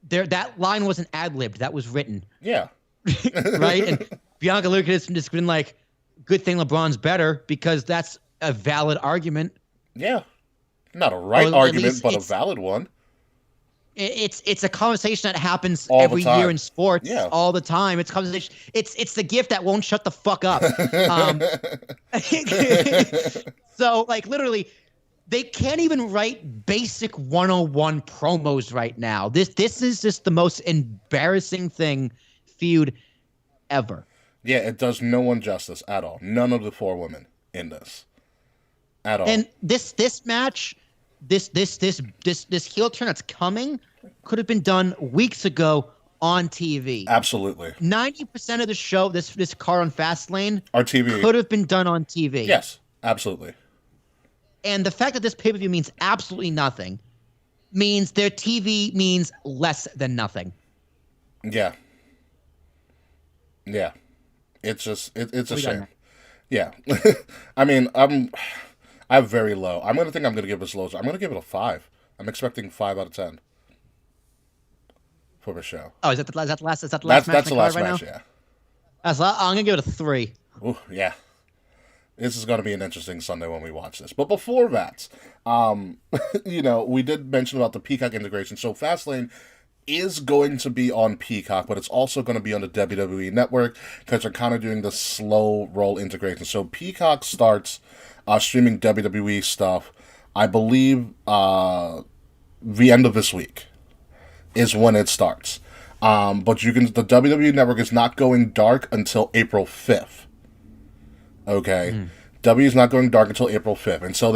Speaker 2: that line wasn't ad-libbed. That was written.
Speaker 1: Yeah.
Speaker 2: Right? And Bianca Lucas has just been like, good thing LeBron's better, because that's a valid argument.
Speaker 1: Yeah. Not a right argument, but a valid one.
Speaker 2: It's a conversation that happens
Speaker 1: all
Speaker 2: every year in sports, all the time. It's conversation. It's the gift that won't shut the fuck up. So like literally, they can't even write basic 101 promos right now. This is just the most embarrassing feud ever.
Speaker 1: Yeah, it does no one justice at all. None of the four women in this at all.
Speaker 2: And this match, this heel turn that's coming could have been done weeks ago on TV.
Speaker 1: Absolutely.
Speaker 2: 90% of the show, this car on Fastlane,
Speaker 1: our TV
Speaker 2: could have been done on TV.
Speaker 1: Yes, absolutely.
Speaker 2: And the fact that this pay-per-view means absolutely nothing means their TV means less than nothing.
Speaker 1: Yeah. Yeah. It's just it's a shame. Yeah. I mean, I'm very low. I'm gonna give this low. I'm gonna give it a 5. I'm expecting 5 out of 10 for the show.
Speaker 2: Oh, is that the last match?
Speaker 1: That's the last match,
Speaker 2: yeah. I'm gonna give it a 3.
Speaker 1: Ooh, yeah. This is going to be an interesting Sunday when we watch this. But before that, we did mention about the Peacock integration. So Fastlane is going to be on Peacock, but it's also going to be on the WWE Network because they're kind of doing the slow roll integration. So Peacock starts streaming WWE stuff, I believe, the end of this week is when it starts. But the WWE Network is not going dark until April 5th. Okay? W is not going dark until April 5th. And so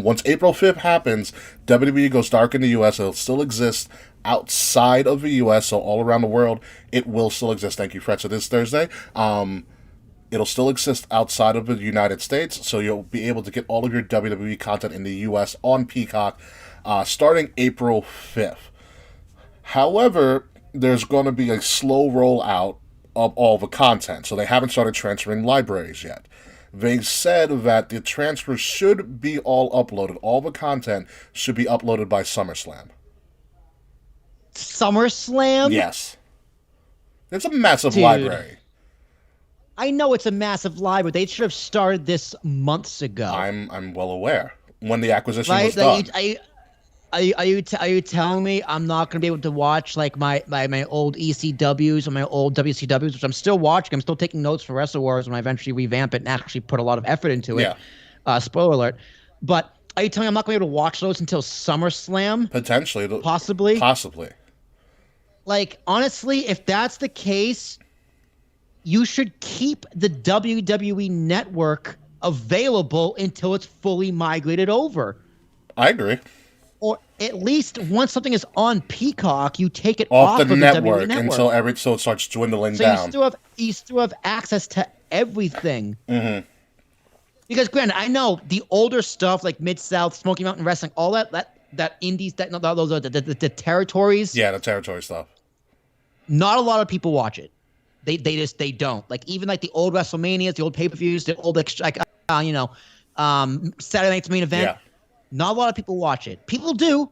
Speaker 1: once April 5th happens, WWE goes dark in the U.S. It'll still exist outside of the U.S., so all around the world, it will still exist. Thank you, Fred. So this Thursday, it'll still exist outside of the United States, so you'll be able to get all of your WWE content in the U.S. on Peacock starting April 5th. However, there's going to be a slow rollout of all the content, so they haven't started transferring libraries yet. They said that the transfer should be all uploaded. All the content should be uploaded by SummerSlam.
Speaker 2: SummerSlam?
Speaker 1: Yes. It's a massive
Speaker 2: Dude.
Speaker 1: library.
Speaker 2: I know it's a massive library. They should have started this months ago.
Speaker 1: I'm well aware when the acquisition
Speaker 2: right?
Speaker 1: was done.
Speaker 2: Are you telling me I'm not gonna be able to watch like my old ECWs or my old WCWs, which I'm still watching? I'm still taking notes for Wrestle Wars when I eventually revamp it and actually put a lot of effort into it.
Speaker 1: Yeah.
Speaker 2: Spoiler alert. But are you telling me I'm not gonna be able to watch those until SummerSlam?
Speaker 1: Potentially.
Speaker 2: Possibly. Like, honestly, if that's the case, you should keep the WWE Network available until it's fully migrated over.
Speaker 1: I agree.
Speaker 2: Or at least once something is on Peacock, you take it
Speaker 1: Off
Speaker 2: off
Speaker 1: the
Speaker 2: of
Speaker 1: network
Speaker 2: the WWE Network
Speaker 1: so it starts dwindling
Speaker 2: so
Speaker 1: down.
Speaker 2: you still have access to everything.
Speaker 1: Mm-hmm.
Speaker 2: Because granted, I know the older stuff like Mid-South, Smoky Mountain Wrestling, all that indies, those are the territories.
Speaker 1: Yeah, the territory stuff.
Speaker 2: Not a lot of people watch it. They don't. Like even like the old WrestleManias, the old pay-per-views, the old Saturday Night's Main Event.
Speaker 1: Yeah.
Speaker 2: Not a lot of people watch it. People do,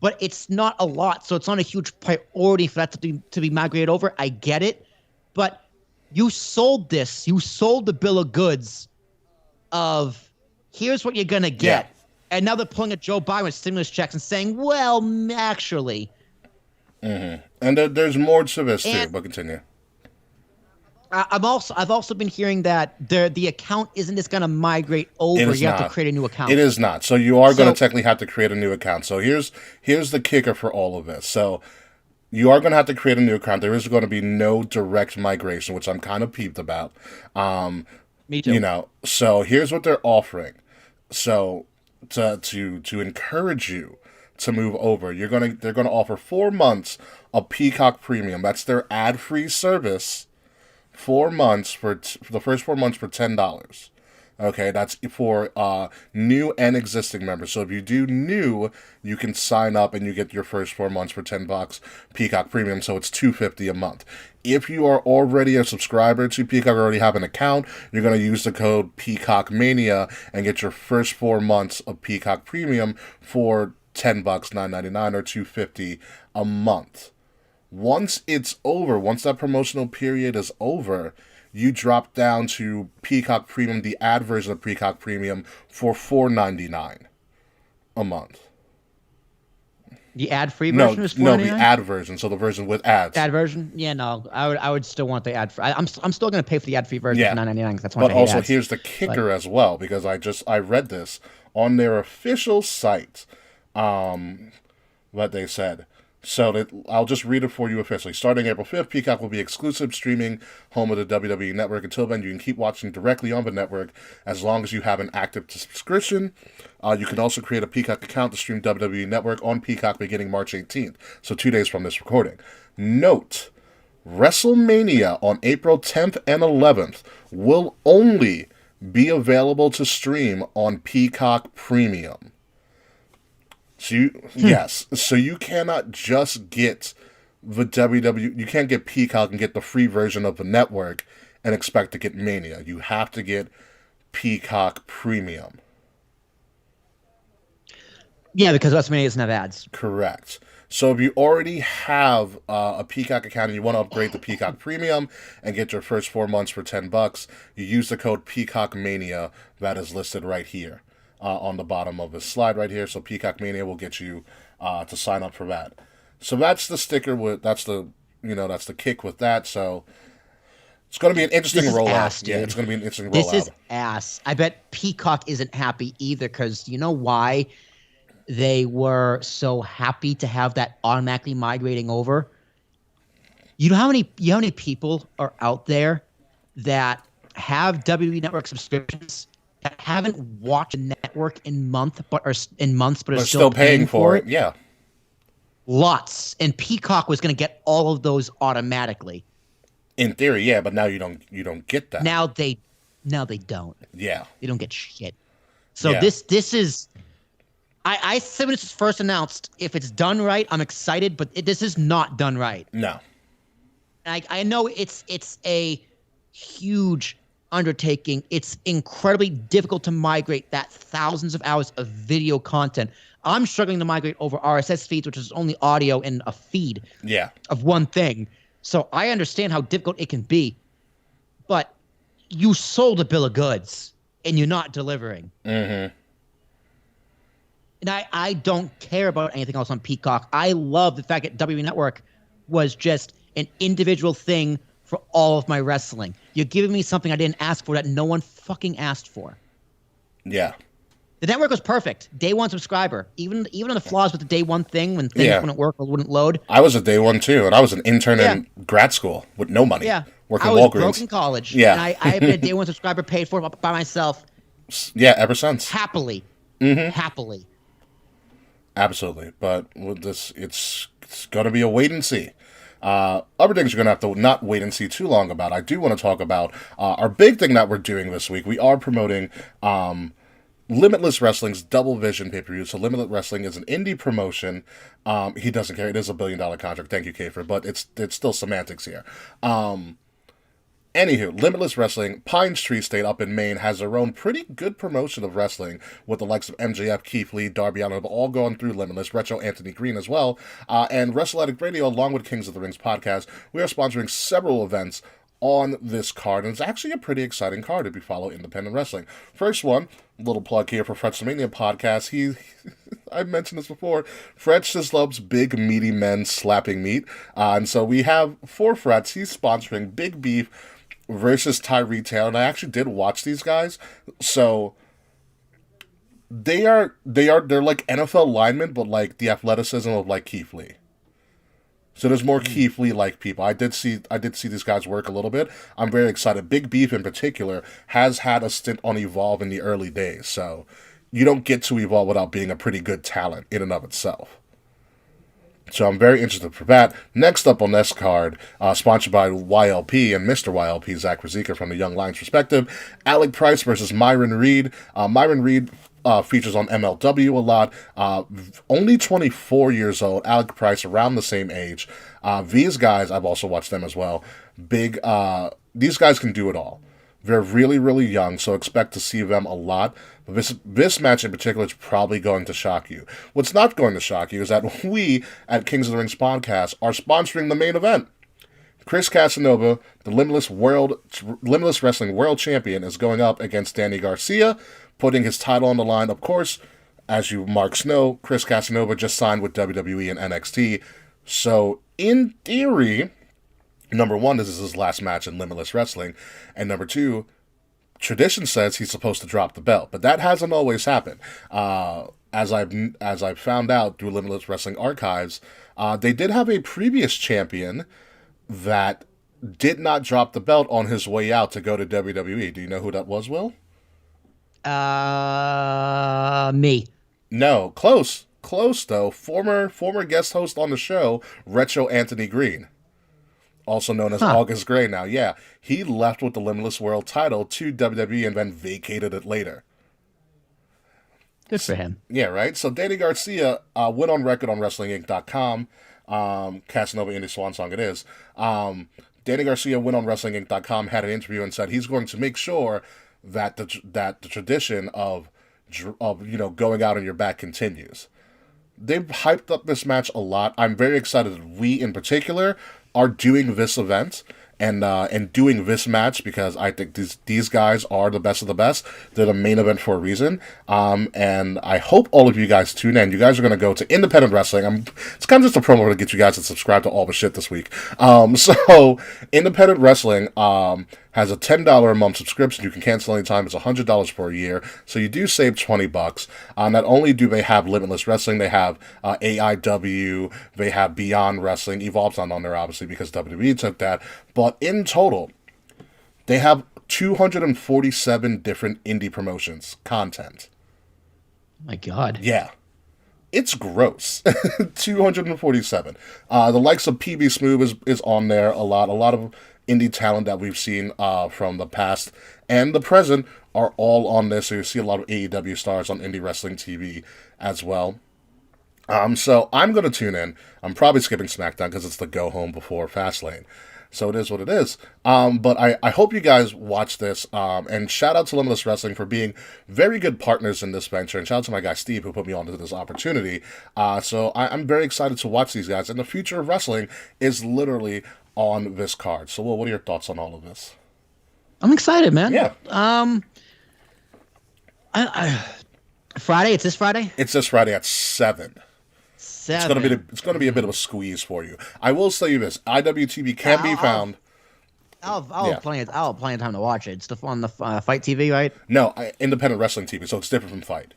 Speaker 2: but it's not a lot, so it's not a huge priority for that to be migrated over. I get it, but you sold this. You sold the bill of goods of here's what you're gonna get, and now they're pulling a Joe Biden with stimulus checks and saying, "Well, actually."
Speaker 1: Mm-hmm. And there's more to this too, but continue.
Speaker 2: I've also been hearing that the account isn't just going to migrate over. You have to create a new account.
Speaker 1: It is not. So you are going to technically have to create a new account. So here's the kicker for all of this. So you are going to have to create a new account. There is going to be no direct migration, which I'm kind of peeved about.
Speaker 2: Me too.
Speaker 1: So here's what they're offering. So to encourage you to move over, they're going to offer 4 months of Peacock Premium. That's their ad-free service. 4 months for the first 4 months for $10. Okay, that's for new and existing members. So if you do new, you can sign up and you get your first 4 months for $10 Peacock Premium. So it's $250 a month. If you are already a subscriber to Peacock or already have an account, you're going to use the code Peacock Mania and get your first 4 months of Peacock Premium for $10, $9.99 or $250 a month. Once it's over, once that promotional period is over, you drop down to Peacock Premium, the ad version of Peacock Premium, for $4.99 a month.
Speaker 2: The ad-free version is $4.99?
Speaker 1: No, the ad version. So the version with ads.
Speaker 2: Ad version? Yeah, no, I would still want the ad. I'm still going to pay for the ad-free version for $9.99 because that's one.
Speaker 1: But also, here's the kicker as well, because I read this on their official site. What they said. So I'll just read it for you officially. Starting April 5th, Peacock will be exclusive streaming home of the WWE Network. Until then, you can keep watching directly on the network as long as you have an active subscription. You can also create a Peacock account to stream WWE Network on Peacock beginning March 18th, so 2 days from this recording. Note, WrestleMania on April 10th and 11th will only be available to stream on Peacock Premium. So so you cannot just get the WWE, you can't get Peacock and get the free version of the network and expect to get Mania. You have to get Peacock Premium.
Speaker 2: Yeah, because WrestleMania doesn't have ads.
Speaker 1: Correct. So if you already have a Peacock account and you want to upgrade to Peacock Premium and get your first 4 months for $10, you use the code Peacock Mania that is listed right here. On the bottom of this slide right here. So Peacock Mania will get you to sign up for that. So that's the sticker with that's the that's the kick with that. So it's going to be an interesting
Speaker 2: This is
Speaker 1: rollout.
Speaker 2: ass,
Speaker 1: Yeah,
Speaker 2: dude.
Speaker 1: it's going to be an interesting
Speaker 2: This
Speaker 1: rollout.
Speaker 2: is ass. I bet Peacock isn't happy either because you know why they were so happy to have that automatically migrating over? You know how many people are out there that have WWE Network subscriptions that haven't watched the network in months but are
Speaker 1: But
Speaker 2: still
Speaker 1: still paying
Speaker 2: paying
Speaker 1: for it. Yeah.
Speaker 2: Lots. And Peacock was going to get all of those automatically.
Speaker 1: In theory, yeah, but now you don't get that.
Speaker 2: Now they don't.
Speaker 1: Yeah.
Speaker 2: They don't get shit. So
Speaker 1: Yeah.
Speaker 2: this is I said when it's first announced, if it's done right, I'm excited, but this is not done right.
Speaker 1: No.
Speaker 2: I know it's a huge undertaking. It's incredibly difficult to migrate that thousands of hours of video content. I'm struggling to migrate over RSS feeds, which is only audio and a feed
Speaker 1: Yeah.
Speaker 2: of one thing. So I understand how difficult it can be, but you sold a bill of goods and you're not delivering.
Speaker 1: Mm-hmm.
Speaker 2: And I don't care about anything else on Peacock. I love the fact that WWE Network was just an individual thing for all of my wrestling. You're giving me something I didn't ask for that no one fucking asked for.
Speaker 1: Yeah.
Speaker 2: The network was perfect. Day one subscriber. Even on the flaws with the day one thing when things wouldn't work or wouldn't load.
Speaker 1: I was a day one too, and I was an intern in grad school with no money.
Speaker 2: Yeah.
Speaker 1: Working
Speaker 2: I was
Speaker 1: Walgreens.
Speaker 2: broke in college.
Speaker 1: Yeah.
Speaker 2: And I have been a day one subscriber paid for by myself.
Speaker 1: Yeah, ever since.
Speaker 2: Happily.
Speaker 1: Mm-hmm.
Speaker 2: Happily.
Speaker 1: Absolutely. But with this, it's going to be a wait and see. Other things you're going to have to not wait and see too long about. I do want to talk about our big thing that we're doing this week. We are promoting Limitless Wrestling's Double Vision pay-per-view. So Limitless Wrestling is an indie promotion. He doesn't care. It is $1 billion contract. Thank you, Kafer. But it's still semantics here. Anywho, Limitless Wrestling, Pines Tree State up in Maine, has their own pretty good promotion of wrestling with the likes of MJF, Keith Lee, Darby Allin, all going through Limitless, Retro Anthony Green as well, and Wrestle Addict Radio, along with Kings of the Rings podcast. We are sponsoring several events on this card, and it's actually a pretty exciting card if you follow independent wrestling. First one, little plug here for WrestleMania podcast. I mentioned this before. Fred just loves big, meaty men slapping meat, and so we have for Freds, he's sponsoring Big Beef versus Tyree Taylor, and I actually did watch these guys. So they're like NFL linemen, but like the athleticism of like Keith Lee. So there's more Keith Lee like people. I did see these guys work a little bit. I'm very excited. Big Beef in particular has had a stint on Evolve in the early days, so you don't get to Evolve without being a pretty good talent in and of itself. So I'm very interested for that. Next up on this card, sponsored by YLP and Mr. YLP, Zach Rizika from the Young Lions perspective, Alec Price versus Myron Reed. Myron Reed features on MLW a lot. Only 24 years old. Alec Price around the same age. These guys, I've also watched them as well. These guys can do it all. They're really, really young, so expect to see them a lot. But this match in particular is probably going to shock you. What's not going to shock you is that we at Kings of the Rings podcast are sponsoring the main event. Chris Casanova, the Limitless Wrestling World Champion, is going up against Danny Garcia, putting his title on the line. Of course, as you marks know, Chris Casanova just signed with WWE and NXT. So, in theory, number one, this is his last match in Limitless Wrestling. And number two, tradition says he's supposed to drop the belt. But that hasn't always happened. As I've found out through Limitless Wrestling archives, they did have a previous champion that did not drop the belt on his way out to go to WWE. Do you know who that was, Will?
Speaker 2: Me.
Speaker 1: No, close though. Former guest host on the show, Retro Anthony Green, also known as August Gray now. Yeah, he left with the Limitless World title to WWE and then vacated it later.
Speaker 2: Good for him.
Speaker 1: Yeah, right? So Danny Garcia went on record on WrestlingInc.com. Casanova Indie Swan Song it is. Danny Garcia went on WrestlingInc.com, had an interview, and said he's going to make sure that the tradition of going out on your back continues. They've hyped up this match a lot. I'm very excited that we, in particular, are doing this event, and doing this match because I think these guys are the best of the best. They're the main event for a reason. And I hope all of you guys tune in. You guys are going to go to Independent Wrestling. It's kind of just a promo to get you guys to subscribe to all the shit this week. So Independent Wrestling has a $10 a month subscription. You can cancel anytime. It's $100 per year. So you do save $20. Not only do they have Limitless Wrestling, they have AIW, they have Beyond Wrestling. Evolve's not on there, obviously, because WWE took that. But in total, they have 247 different indie promotions, content.
Speaker 2: My God.
Speaker 1: Yeah. It's gross. 247. The likes of PB Smooth is on there a lot. A lot of indie talent that we've seen from the past and the present are all on this. So you see a lot of AEW stars on Indie Wrestling TV as well. So I'm going to tune in. I'm probably skipping SmackDown because it's the go home before Fastlane. So it is what it is. But I hope you guys watch this. And shout out to Limitless Wrestling for being very good partners in this venture. And shout out to my guy Steve who put me onto this opportunity. So I'm very excited to watch these guys. And the future of wrestling is literally on this card. So, Will, what are your thoughts on all of this?
Speaker 2: I'm excited, man.
Speaker 1: Yeah.
Speaker 2: Friday? It's this Friday?
Speaker 1: It's this Friday at 7. It's going to be a bit of a squeeze for you. I will say you this: IWTV can be found.
Speaker 2: I'll have plenty of time to watch it. It's on the Fight TV, right?
Speaker 1: No, Independent Wrestling TV, so it's different from Fight.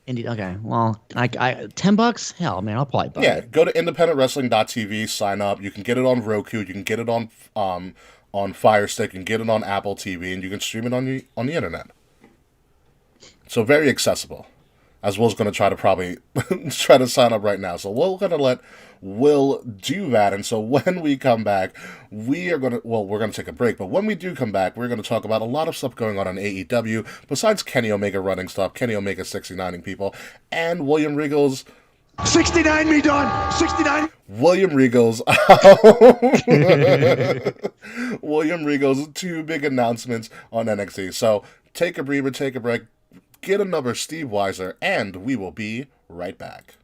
Speaker 2: Indeed. Okay. Well, I $10? Hell, man, I'll probably buy it.
Speaker 1: Yeah, go to independentwrestling.tv, sign up. You can get it on Roku, you can get it on Fire Stick, you can get it on Apple TV, and you can stream it on the internet. So very accessible. As Will's going to try to sign up right now. So we're going to let Will do that. And so when we come back, we're going to take a break. But when we do come back, we're going to talk about a lot of stuff going on AEW, besides Kenny Omega running stuff, Kenny Omega 69ing people, and William Regal's
Speaker 3: 69 me done. 69.
Speaker 1: William Regal's William Regal's 2 big announcements on NXT. So take a breather, take a break. Get another Steve Weiser, and we will be right back.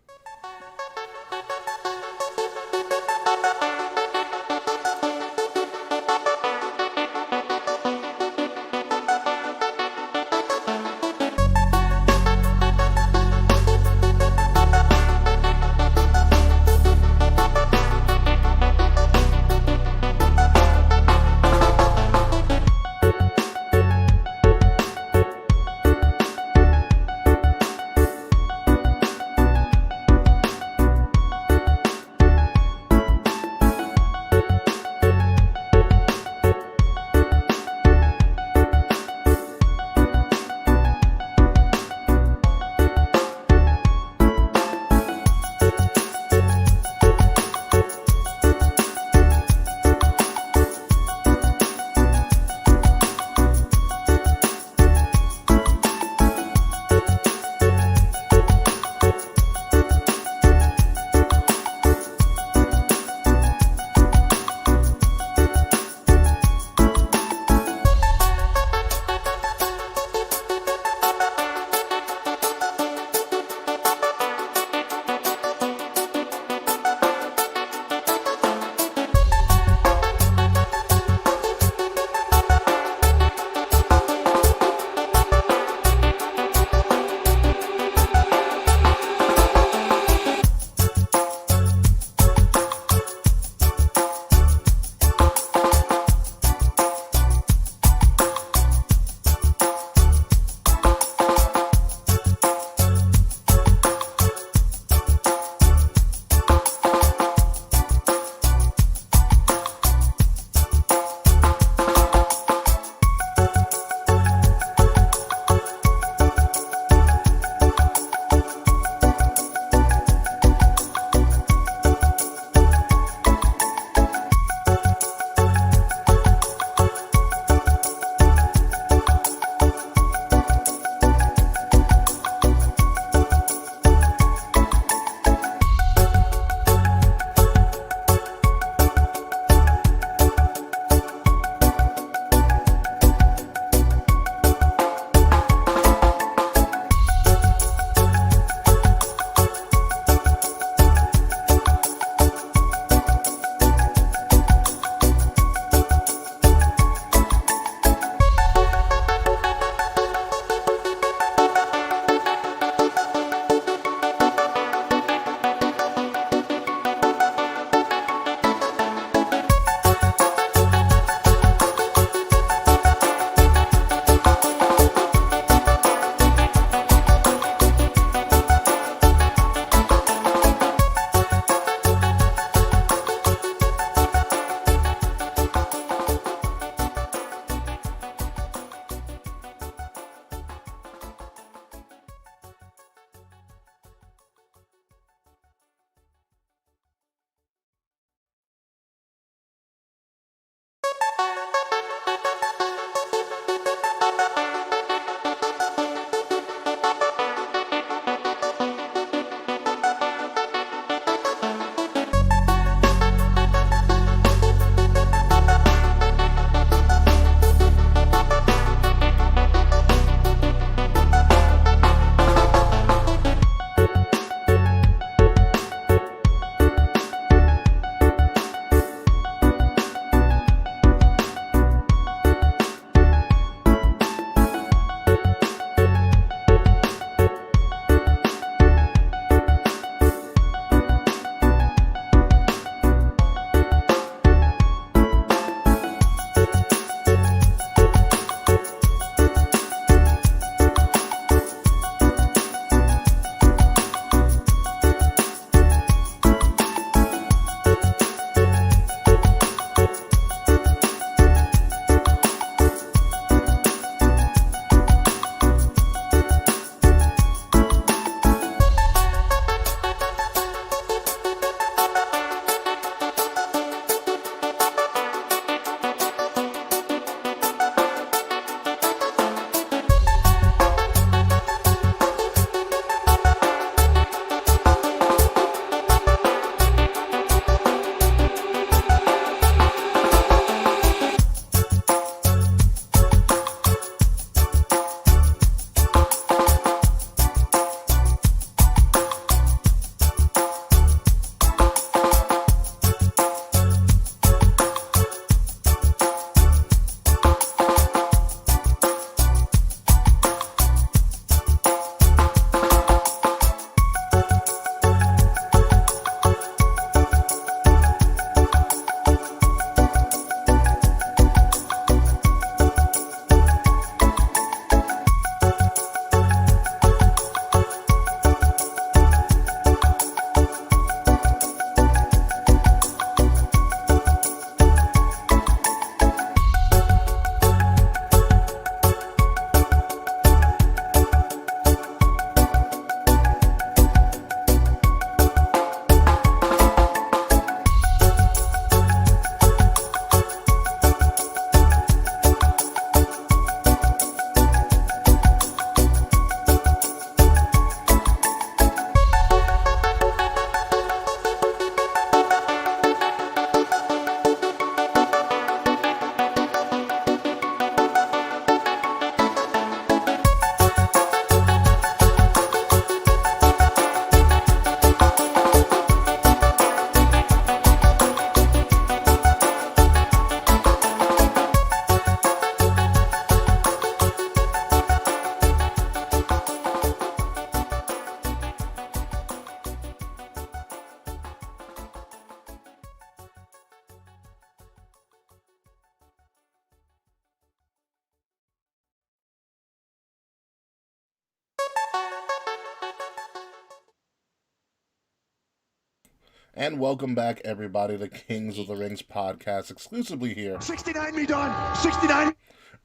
Speaker 1: And welcome back, everybody, to Kings of the Rings podcast, exclusively here
Speaker 3: 69 me, Don. 69.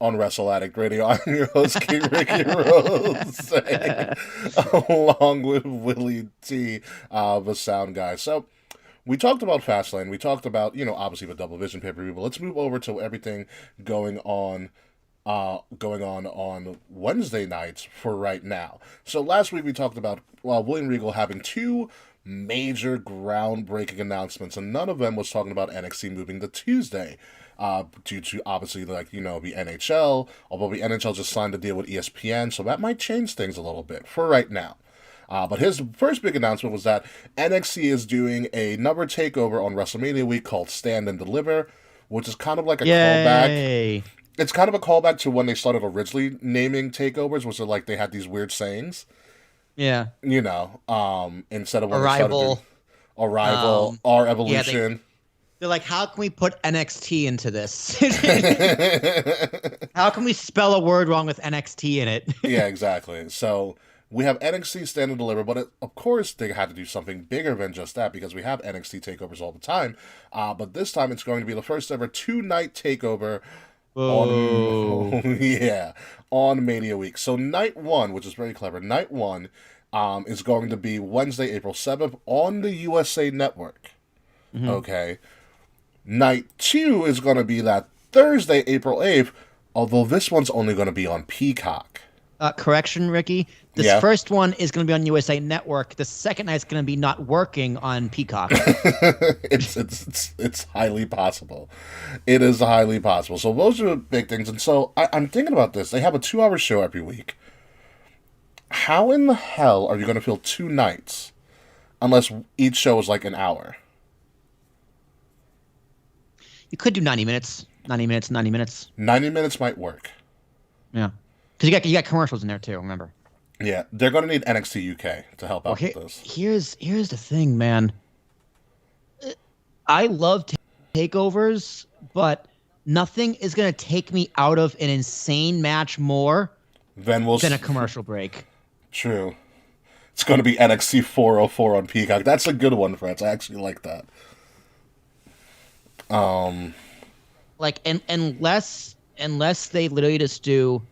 Speaker 1: on Wrestle Addict Radio. I'm your host, King Ricky Rose, along with Willie T, the sound guy. So, we talked about Fastlane. We talked about, obviously the Double Vision pay-per-view, but let's move over to everything going on Wednesday nights for right now. So last week we talked about William Regal having two major groundbreaking announcements, and none of them was talking about NXT moving to Tuesday, due to obviously the NHL. Although the NHL just signed a deal with ESPN, so that might change things a little bit for right now. But his first big announcement was that NXT is doing a number takeover on WrestleMania week called Stand and Deliver, which is kind of like a callback. It's kind of a callback to when they started originally naming takeovers, which are like they had these weird sayings.
Speaker 2: Yeah.
Speaker 1: Instead of when
Speaker 2: Arrival.
Speaker 1: Arrival, Our Evolution.
Speaker 2: Yeah, they're like, how can we put NXT into this? How can we spell a word wrong with NXT in it?
Speaker 1: Yeah, exactly. So we have NXT Stand and Deliver, but of course they had to do something bigger than just that because we have NXT takeovers all the time. But this time it's going to be the first ever 2-night takeover on Mania week. So night one, which is very clever, night one is going to be Wednesday, April 7th on the USA Network. Mm-hmm. Okay. Night two is going to be that Thursday, April 8th, although this one's only going to be on Peacock.
Speaker 2: Correction, Ricky. This first one is going to be on USA Network. The second night's going to be not working on Peacock.
Speaker 1: It's highly possible. It is highly possible. So those are the big things. And so I'm thinking about this. They have a 2-hour show every week. How in the hell are you going to fill 2 nights unless each show is like an hour?
Speaker 2: You could do 90 minutes. 90 minutes, 90 minutes.
Speaker 1: 90 minutes might work.
Speaker 2: Yeah. Because you got commercials in there too, remember?
Speaker 1: Yeah, they're going to need NXT UK to help out with this.
Speaker 2: Here's the thing, man. I love takeovers, but nothing is going to take me out of an insane match more than a commercial break.
Speaker 1: True. It's going to be NXT 404 on Peacock. That's a good one, friends. I actually like that.
Speaker 2: Unless they literally just do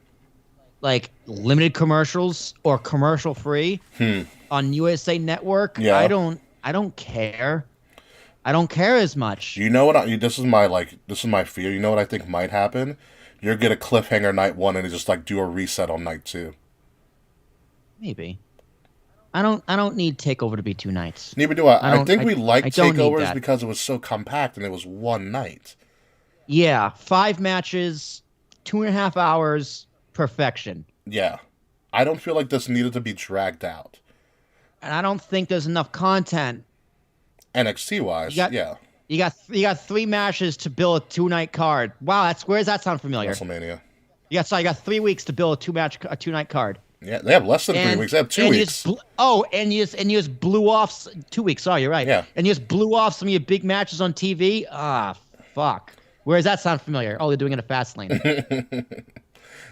Speaker 2: like limited commercials or commercial free on USA Network, I don't care. I don't care as much.
Speaker 1: You know what? This is my fear. You know what I think might happen? You're get a cliffhanger night one and just do a reset on night two.
Speaker 2: Maybe. I don't need Takeover to be 2 nights.
Speaker 1: Neither do I. I think we like takeovers because it was so compact and it was one night.
Speaker 2: Yeah, 5 matches, 2.5 hours. Perfection.
Speaker 1: Yeah. I don't feel like this needed to be dragged out.
Speaker 2: And I don't think there's enough content.
Speaker 1: NXT wise, yeah.
Speaker 2: You got 3 matches to build a 2-night card. Wow, where does that sound familiar?
Speaker 1: WrestleMania.
Speaker 2: You got 3 weeks to build a 2-night card.
Speaker 1: Yeah, they have less than 3 weeks. They have 2 weeks.
Speaker 2: And you just blew off 2 weeks. Oh, you're right.
Speaker 1: Yeah.
Speaker 2: And you just blew off some of your big matches on TV. Ah, fuck. Where does that sound familiar? Oh, they're doing it at Fastlane.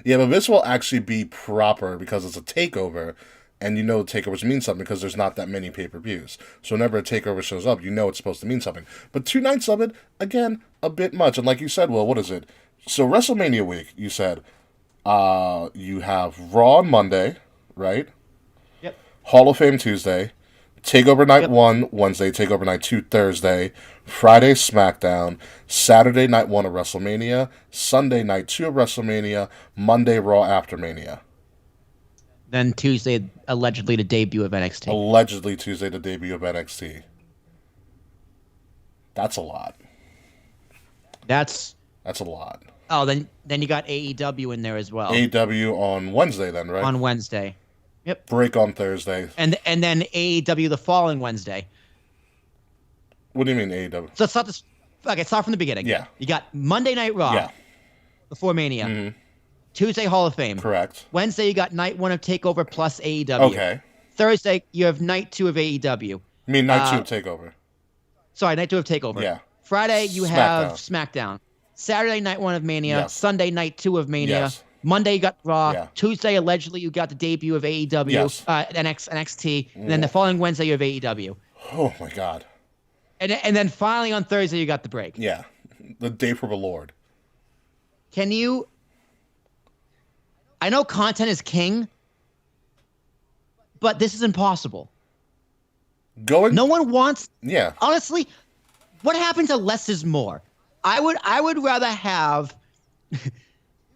Speaker 1: Yeah, but this will actually be proper because it's a takeover, and takeovers mean something because there's not that many pay-per-views. So whenever a takeover shows up, it's supposed to mean something. But 2 nights of it, again, a bit much. And like you said, what is it? So WrestleMania week, you said, you have Raw on Monday, right?
Speaker 2: Yep.
Speaker 1: Hall of Fame Tuesday, Takeover Night 1 Wednesday, Takeover Night 2 Thursday, Friday SmackDown, Saturday Night 1 of WrestleMania, Sunday Night 2 of WrestleMania, Monday Raw after Mania.
Speaker 2: Then Tuesday, allegedly the debut of NXT.
Speaker 1: Allegedly Tuesday, the debut of NXT. That's a lot.
Speaker 2: That's
Speaker 1: a lot.
Speaker 2: Oh, then you got AEW in there as well.
Speaker 1: AEW on Wednesday then, right?
Speaker 2: On Wednesday. Yep.
Speaker 1: Break on Thursday.
Speaker 2: And then AEW the following Wednesday.
Speaker 1: What do you mean AEW?
Speaker 2: So it's not this. Okay, start from the beginning.
Speaker 1: Yeah.
Speaker 2: You got Monday Night Raw.
Speaker 1: Yeah.
Speaker 2: Before Mania.
Speaker 1: Mm-hmm.
Speaker 2: Tuesday Hall of Fame.
Speaker 1: Correct.
Speaker 2: Wednesday you got Night 1 of Takeover plus AEW.
Speaker 1: Okay.
Speaker 2: Thursday you have Night 2 of AEW.
Speaker 1: You mean Night 2 of Takeover?
Speaker 2: Sorry, Night 2 of Takeover.
Speaker 1: Yeah.
Speaker 2: Friday you have SmackDown. Saturday Night 1 of Mania.
Speaker 1: Yes.
Speaker 2: Sunday Night 2 of Mania.
Speaker 1: Yes.
Speaker 2: Monday you got Raw.
Speaker 1: Yeah.
Speaker 2: Tuesday allegedly you got the debut of AEW.
Speaker 1: Yes.
Speaker 2: NXT. And then the following Wednesday you have AEW.
Speaker 1: Oh my God.
Speaker 2: And then finally on Thursday you got the break.
Speaker 1: Yeah, the day for the Lord.
Speaker 2: Can you? I know content is king, but this is impossible. No one wants.
Speaker 1: Yeah.
Speaker 2: Honestly, what happens to less is more? I would rather have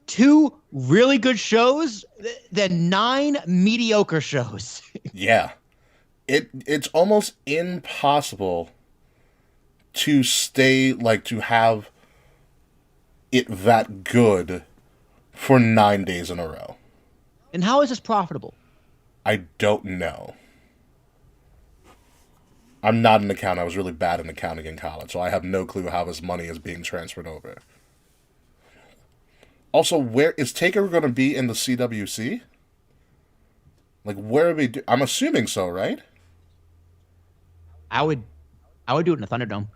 Speaker 2: 2 really good shows than 9 mediocre shows.
Speaker 1: Yeah. It's almost impossible to stay, like, to have it that good for 9 days in a row.
Speaker 2: And how is this profitable?
Speaker 1: I don't know. I'm not an accountant. I was really bad in accounting in college, so I have no clue how this money is being transferred over. Also, where is Taker going to be in the CWC? Like, where are they? I'm assuming so, right?
Speaker 2: I would do it in the Thunderdome.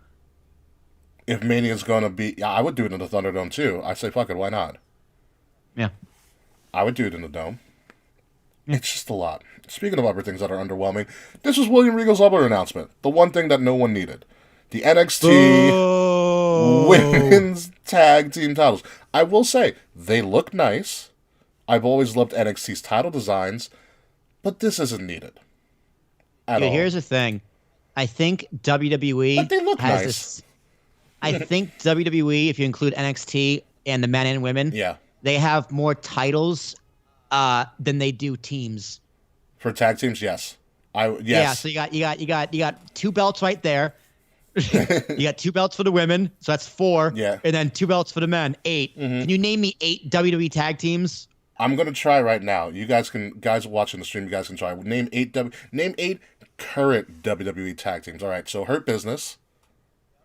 Speaker 1: If Mania's going to be, yeah, I would do it in the Thunderdome too. I say, fuck it, why not?
Speaker 2: Yeah.
Speaker 1: I would do it in the Dome. It's just a lot. Speaking of other things that are underwhelming, this was William Regal's other announcement. The one thing that no one needed. The NXT Women's Tag Team titles. I will say, they look nice. I've always loved NXT's title designs, but this isn't needed. At all.
Speaker 2: Here's the thing. I think WWE
Speaker 1: But they look
Speaker 2: has
Speaker 1: nice.
Speaker 2: this. I think WWE, if you include NXT and the men and women,
Speaker 1: Yeah.
Speaker 2: they have more titles than they do teams.
Speaker 1: For tag teams, yes. Yes.
Speaker 2: Yeah, so you got 2 belts right there. You got 2 belts for the women, so that's 4.
Speaker 1: Yeah.
Speaker 2: And then 2 belts for the men, 8. Can you name me 8 WWE tag teams?
Speaker 1: I'm gonna try right now. You guys watching the stream, you guys can try. Name 8 current WWE tag teams. All right, so Hurt Business.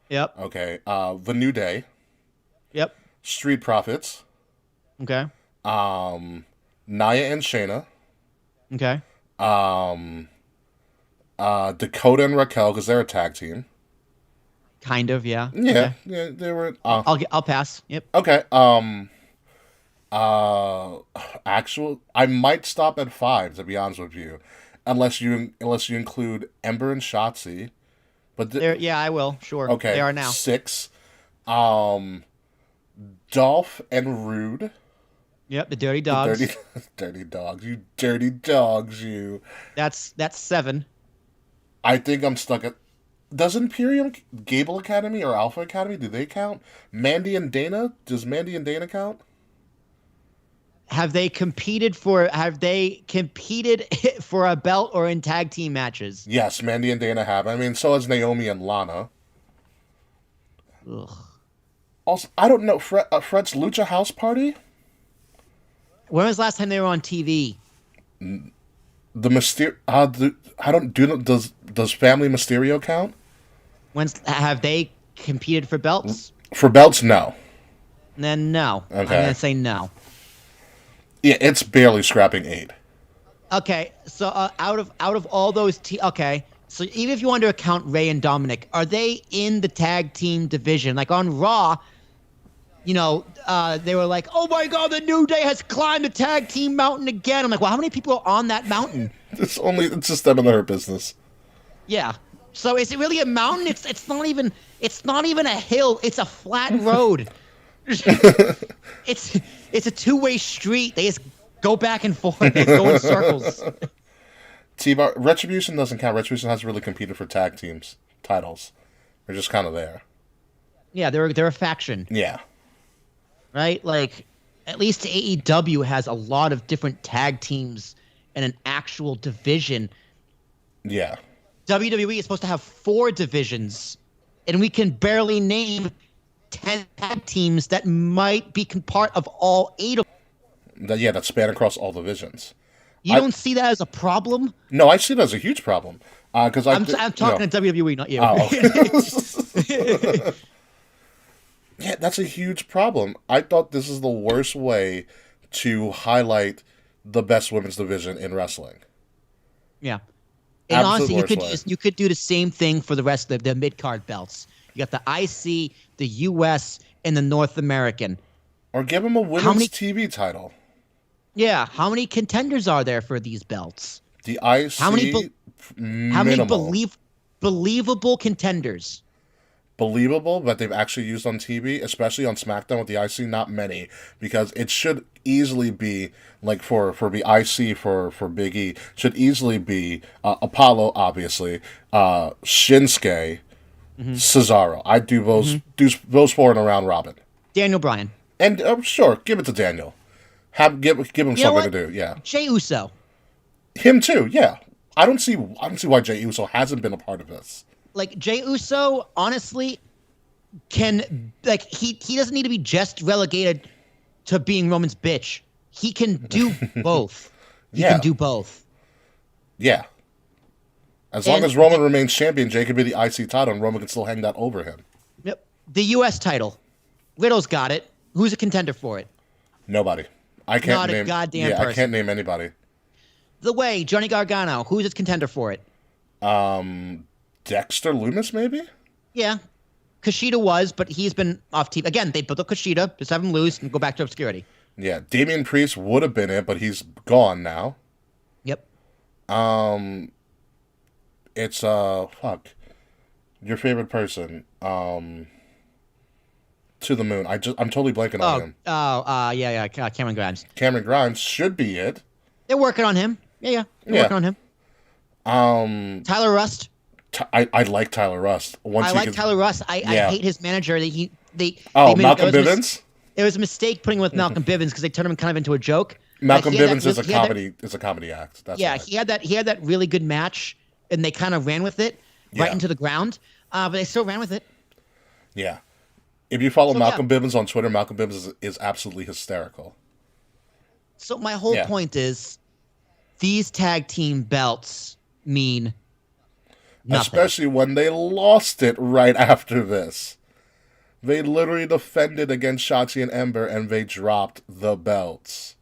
Speaker 2: Yep.
Speaker 1: Okay. The New Day.
Speaker 2: Yep.
Speaker 1: Street Profits.
Speaker 2: Okay.
Speaker 1: Nia and Shayna.
Speaker 2: Okay.
Speaker 1: Dakota and Raquel, because they're a tag team.
Speaker 2: Kind of, yeah.
Speaker 1: Yeah,
Speaker 2: Okay.
Speaker 1: yeah, they were.
Speaker 2: I'll pass. Yep.
Speaker 1: Okay. I might stop at 5 to be honest with you, unless you include Ember and Shotzi. But
Speaker 2: Yeah, I will. Sure.
Speaker 1: okay,
Speaker 2: They are now.
Speaker 1: 6. Dolph and Rude.
Speaker 2: Yep, the Dirty Dogs.
Speaker 1: Dirty dogs. You dirty dogs. You.
Speaker 2: That's 7.
Speaker 1: I think I'm stuck at. Does Imperium Gable Academy or Alpha Academy, do they count? Mandy and Dana? Does Mandy and Dana count?
Speaker 2: Have they competed for a belt or in tag team matches?
Speaker 1: Yes, Mandy and Dana have. I mean, so has Naomi and Lana.
Speaker 2: Ugh.
Speaker 1: Also, I don't know, Fred's Lucha House Party?
Speaker 2: When was the last time they were on TV?
Speaker 1: The does Family Mysterio count?
Speaker 2: Have they competed for belts?
Speaker 1: For belts, no.
Speaker 2: Then no.
Speaker 1: Okay.
Speaker 2: I'm gonna say no.
Speaker 1: Yeah, it's barely scrapping 8.
Speaker 2: Okay, so out of all those okay, so even if you want to account Ray and Dominic, are they in the tag team division? Like on Raw, they were like, "Oh my God, the New Day has climbed the tag team mountain again." I'm like, "Well, how many people are on that mountain?"
Speaker 1: It's just them and their business.
Speaker 2: Yeah. So is it really a mountain? It's not even a hill. It's a flat road. It's a 2-way street. They just go back and forth. They go in circles.
Speaker 1: T-Bar Retribution doesn't count. Retribution hasn't really competed for tag teams titles. They're just kind of there.
Speaker 2: Yeah, they're a faction.
Speaker 1: Yeah.
Speaker 2: Right? Like, at least AEW has a lot of different tag teams and an actual division.
Speaker 1: Yeah.
Speaker 2: WWE is supposed to have 4 divisions, and we can barely name 10 tag teams that might be part of all 8 of them.
Speaker 1: That span across all divisions.
Speaker 2: You don't see that as a problem?
Speaker 1: No, I see it as a huge problem. Because
Speaker 2: I'm talking to WWE, not you.
Speaker 1: Oh. Yeah, that's a huge problem. I thought this is the worst way to highlight the best women's division in wrestling.
Speaker 2: Yeah. And
Speaker 1: Absolute
Speaker 2: honestly,
Speaker 1: worst
Speaker 2: you could do the same thing for the rest of the mid-card belts. You got the IC, the US, and the North American.
Speaker 1: Or give them a women's TV title.
Speaker 2: Yeah, how many contenders are there for these belts?
Speaker 1: The IC,
Speaker 2: How many believable contenders?
Speaker 1: believable that they've actually used on TV, especially on SmackDown with the IC. Not many, because it should easily be like for the IC for Big E should easily be Apollo, obviously, Shinsuke, Cesaro. I do those four in a round robin.
Speaker 2: Daniel Bryan.
Speaker 1: And sure, give it to Daniel. Give him something to do. Yeah,
Speaker 2: Jey Uso.
Speaker 1: him too. Yeah, I don't see why Jey Uso hasn't been a part of this.
Speaker 2: Like Jey Uso, honestly, can he doesn't need to be just relegated to being Roman's bitch. He can do both. He can do both.
Speaker 1: Yeah. As long as Roman remains champion, Jey can be the IC title, and Roman can still hang that over him.
Speaker 2: Yep. The U.S. title. Riddle's got it. Who's a contender for it?
Speaker 1: Nobody. I can't
Speaker 2: Not
Speaker 1: name.
Speaker 2: a goddamn person.
Speaker 1: I can't name anybody.
Speaker 2: The Way, Johnny Gargano. Who's its contender for it?
Speaker 1: Dexter Lumis, maybe?
Speaker 2: Yeah. Kushida was, but he's been off TV. Again, they built up Kushida, just have him lose and go back to obscurity.
Speaker 1: Yeah, Damian Priest would have been it, but he's gone now.
Speaker 2: Yep.
Speaker 1: It's fuck. Your favorite person. To the moon. I'm totally blanking on him.
Speaker 2: Yeah, Cameron Grimes.
Speaker 1: Cameron Grimes should be it.
Speaker 2: They're working on him. Yeah. They're working on him. Tyler Rust.
Speaker 1: I like Tyler Rust.
Speaker 2: Tyler Rust. I hate his manager. Malcolm
Speaker 1: Bivens?
Speaker 2: It was a mistake putting him with Malcolm Bivens because they turned him kind of into a joke.
Speaker 1: Malcolm Bivens is a comedy act. That's right.
Speaker 2: He had that really good match, and they kind of ran with it right into the ground. But they still ran with it.
Speaker 1: Yeah. If you follow Malcolm Bivens on Twitter, Malcolm Bivens is absolutely hysterical.
Speaker 2: So my whole point is, these tag team belts mean nothing.
Speaker 1: Especially when they lost it right after this. They literally defended against Shotzi and Ember, and they dropped the belts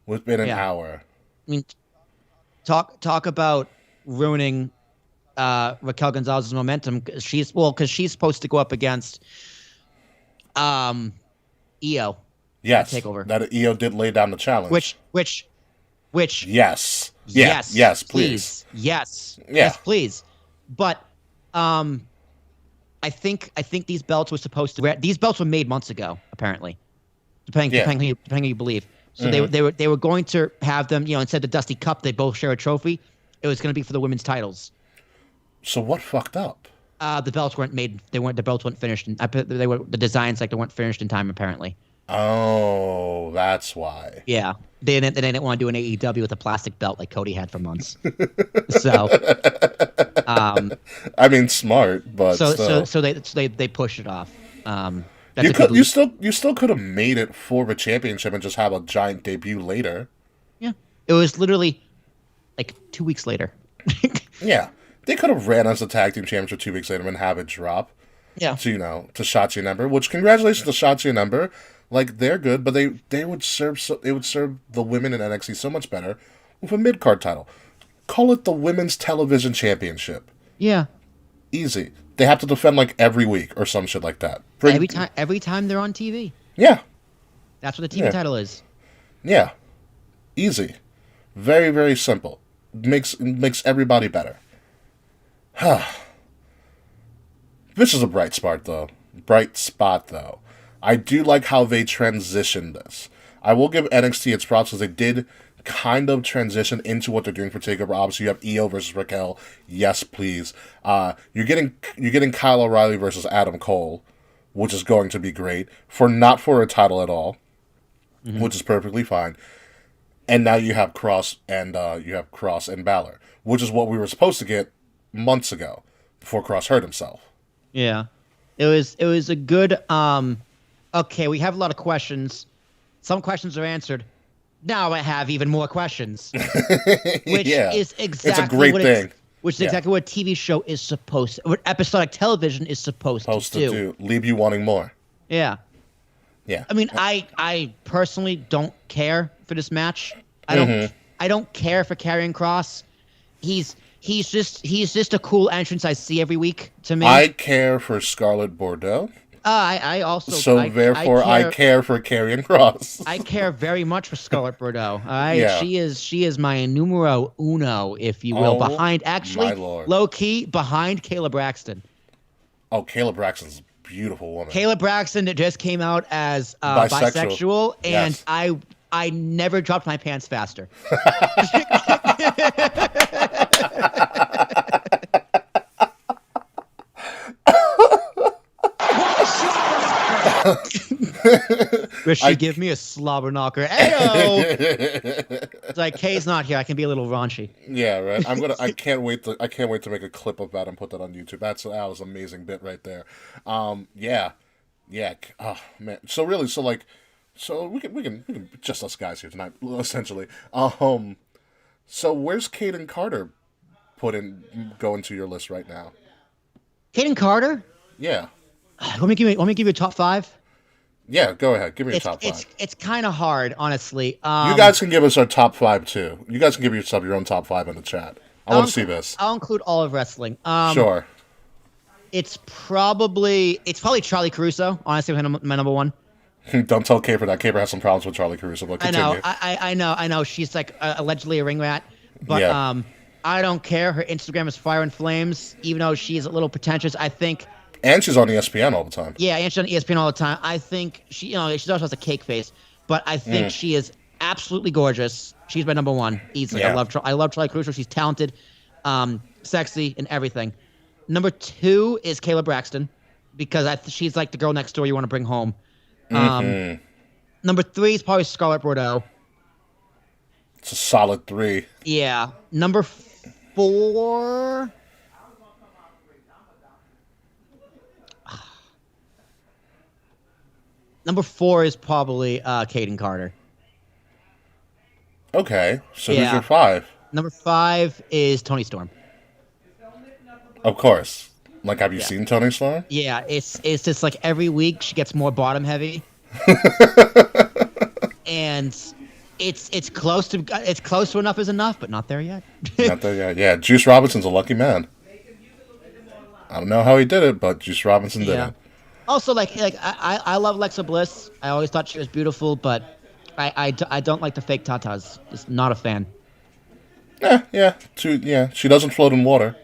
Speaker 1: within an hour.
Speaker 2: I mean, talk about ruining Raquel Gonzalez's momentum. She's supposed to go up against Io.
Speaker 1: Yes,
Speaker 2: takeover.
Speaker 1: That Io did lay down the challenge.
Speaker 2: Which
Speaker 1: yes, please.
Speaker 2: Yes, please. But I think these belts were supposed to. These belts were made months ago, apparently. Depending who you believe. So they were going to have them. Instead of the Dusty Cup, they both share a trophy. It was going to be for the women's titles.
Speaker 1: So what fucked up?
Speaker 2: The belts weren't made. The belts weren't finished. They were the designs they weren't finished in time, apparently.
Speaker 1: Oh, that's why.
Speaker 2: Yeah, they didn't want to do an AEW with a plastic belt like Cody had for months. So,
Speaker 1: I mean, smart, but
Speaker 2: so they pushed it off.
Speaker 1: You still could have made it for the championship and just have a giant debut later.
Speaker 2: Yeah, it was literally like 2 weeks later.
Speaker 1: Yeah. They could have ran as a tag team championship 2 weeks later and have it drop.
Speaker 2: Yeah.
Speaker 1: To Shotzi and Ember, which congratulations to Shotzi and Ember. Like, they're good, but they would serve the women in NXT so much better with a mid-card title. Call it the Women's Television Championship.
Speaker 2: Yeah.
Speaker 1: Easy. They have to defend like every week or some shit like that.
Speaker 2: Every time they're on TV.
Speaker 1: Yeah.
Speaker 2: That's what the TV title is.
Speaker 1: Yeah. Easy. Very, very simple. Makes everybody better. This is a bright spot, though. I do like how they transitioned this. I will give NXT its props because they did kind of transition into what they're doing for TakeOver. Obviously, you have Io versus Raquel. Yes, please. You're getting Kyle O'Reilly versus Adam Cole, which is going to be great not for a title at all, which is perfectly fine. And now you have Cross and Balor, which is what we were supposed to get months ago before Cross hurt himself.
Speaker 2: Yeah, it was a good. Okay, we have a lot of questions. Some questions are answered. Now I have even more questions, which is exactly
Speaker 1: it's a great thing.
Speaker 2: Which is exactly what a TV show is supposed to, what episodic television is supposed to do.
Speaker 1: Leave you wanting more.
Speaker 2: Yeah.
Speaker 1: Yeah.
Speaker 2: I mean, I personally don't care for this match. I don't care for Karrion Kross. He's just a cool entrance I see every week to me.
Speaker 1: I care for Scarlett Bordeaux.
Speaker 2: I also
Speaker 1: I care for Karrion Kross.
Speaker 2: I care very much for Scarlett Bordeaux. She is my numero uno, if you will, behind low key behind Kayla Braxton.
Speaker 1: Oh, Kayla Braxton's a beautiful woman.
Speaker 2: Kayla Braxton just came out as
Speaker 1: Bisexual.
Speaker 2: bisexual, and
Speaker 1: Yes.
Speaker 2: I never dropped my pants faster. Will she give me a slobber knocker? Ayo! It's like Kay's not here. I can be a little raunchy.
Speaker 1: Yeah, right. I can't wait to make a clip of that and put that on YouTube. That was an amazing bit right there. Yeah. Oh man. So really, so we can just us guys here tonight, essentially. So where's Kaden Carter going to your list right now?
Speaker 2: Kaden Carter?
Speaker 1: Yeah.
Speaker 2: Let me give you a top 5.
Speaker 1: Yeah, go ahead. Give me your top 5.
Speaker 2: It's kind of hard, honestly.
Speaker 1: You guys can give us our top 5 too. You guys can give yourself your own top 5 in the chat. I want to see this.
Speaker 2: I'll include all of wrestling.
Speaker 1: Sure.
Speaker 2: It's probably Charlie Caruso. Honestly, my number 1.
Speaker 1: Don't tell Caper that. Caper has some problems with Charlie Caruso, but continue.
Speaker 2: I know. She's like allegedly a ring rat, but
Speaker 1: Yeah.
Speaker 2: I don't care. Her Instagram is fire and flames, even though she's a little pretentious. I think.
Speaker 1: And she's on ESPN all the time.
Speaker 2: Yeah, and she's on ESPN all the time. I think she also has a cake face, but I think she is absolutely gorgeous. She's my number 1 easily.
Speaker 1: Yeah.
Speaker 2: I love Charlie Caruso. She's talented, sexy, and everything. Number 2 is Kayla Braxton, because she's like the girl next door you want to bring home. Number 3 is probably Scarlett Bordeaux.
Speaker 1: It's a solid 3.
Speaker 2: Yeah. Number 4. Number 4 is probably Kaden Carter.
Speaker 1: Okay, so who's
Speaker 2: Yeah.
Speaker 1: your 5?
Speaker 2: Number 5 is Toni Storm.
Speaker 1: Of course. Like, have you seen Toni Storm?
Speaker 2: Yeah, it's just like every week she gets more bottom heavy, and it's close to enough is enough, but not there yet.
Speaker 1: Not there yet. Yeah, Juice Robinson's a lucky man. I don't know how he did it, but Juice Robinson did it.
Speaker 2: Also, I love Alexa Bliss. I always thought she was beautiful, but I don't like the fake tatas. Just not a fan.
Speaker 1: Yeah. She doesn't float in water.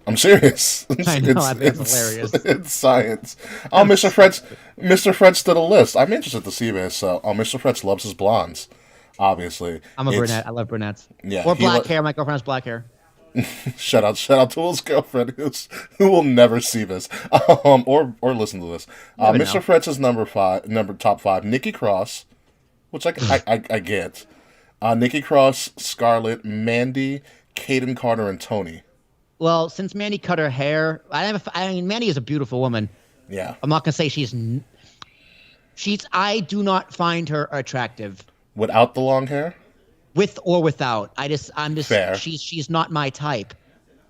Speaker 1: I'm serious.
Speaker 2: I know, it's hilarious.
Speaker 1: It's science. Oh, Mr. Fretz did a list. I'm interested to see this. So, Mr. Fretz loves his blondes, obviously.
Speaker 2: I'm a brunette. I love brunettes.
Speaker 1: Yeah,
Speaker 2: Or black hair. My girlfriend has black hair.
Speaker 1: Shout out to his girlfriend who will never see this, or listen to this. Mr. Fretz's top 5. Nikki Cross, which I get. Nikki Cross, Scarlett, Mandy, Kaden Carter, and Toni.
Speaker 2: Well, since Mandy cut her hair, Mandy is a beautiful woman.
Speaker 1: Yeah.
Speaker 2: I'm not gonna say she's. I do not find her attractive.
Speaker 1: Without the long hair?
Speaker 2: With or without. I'm just.
Speaker 1: Fair.
Speaker 2: She's not my type.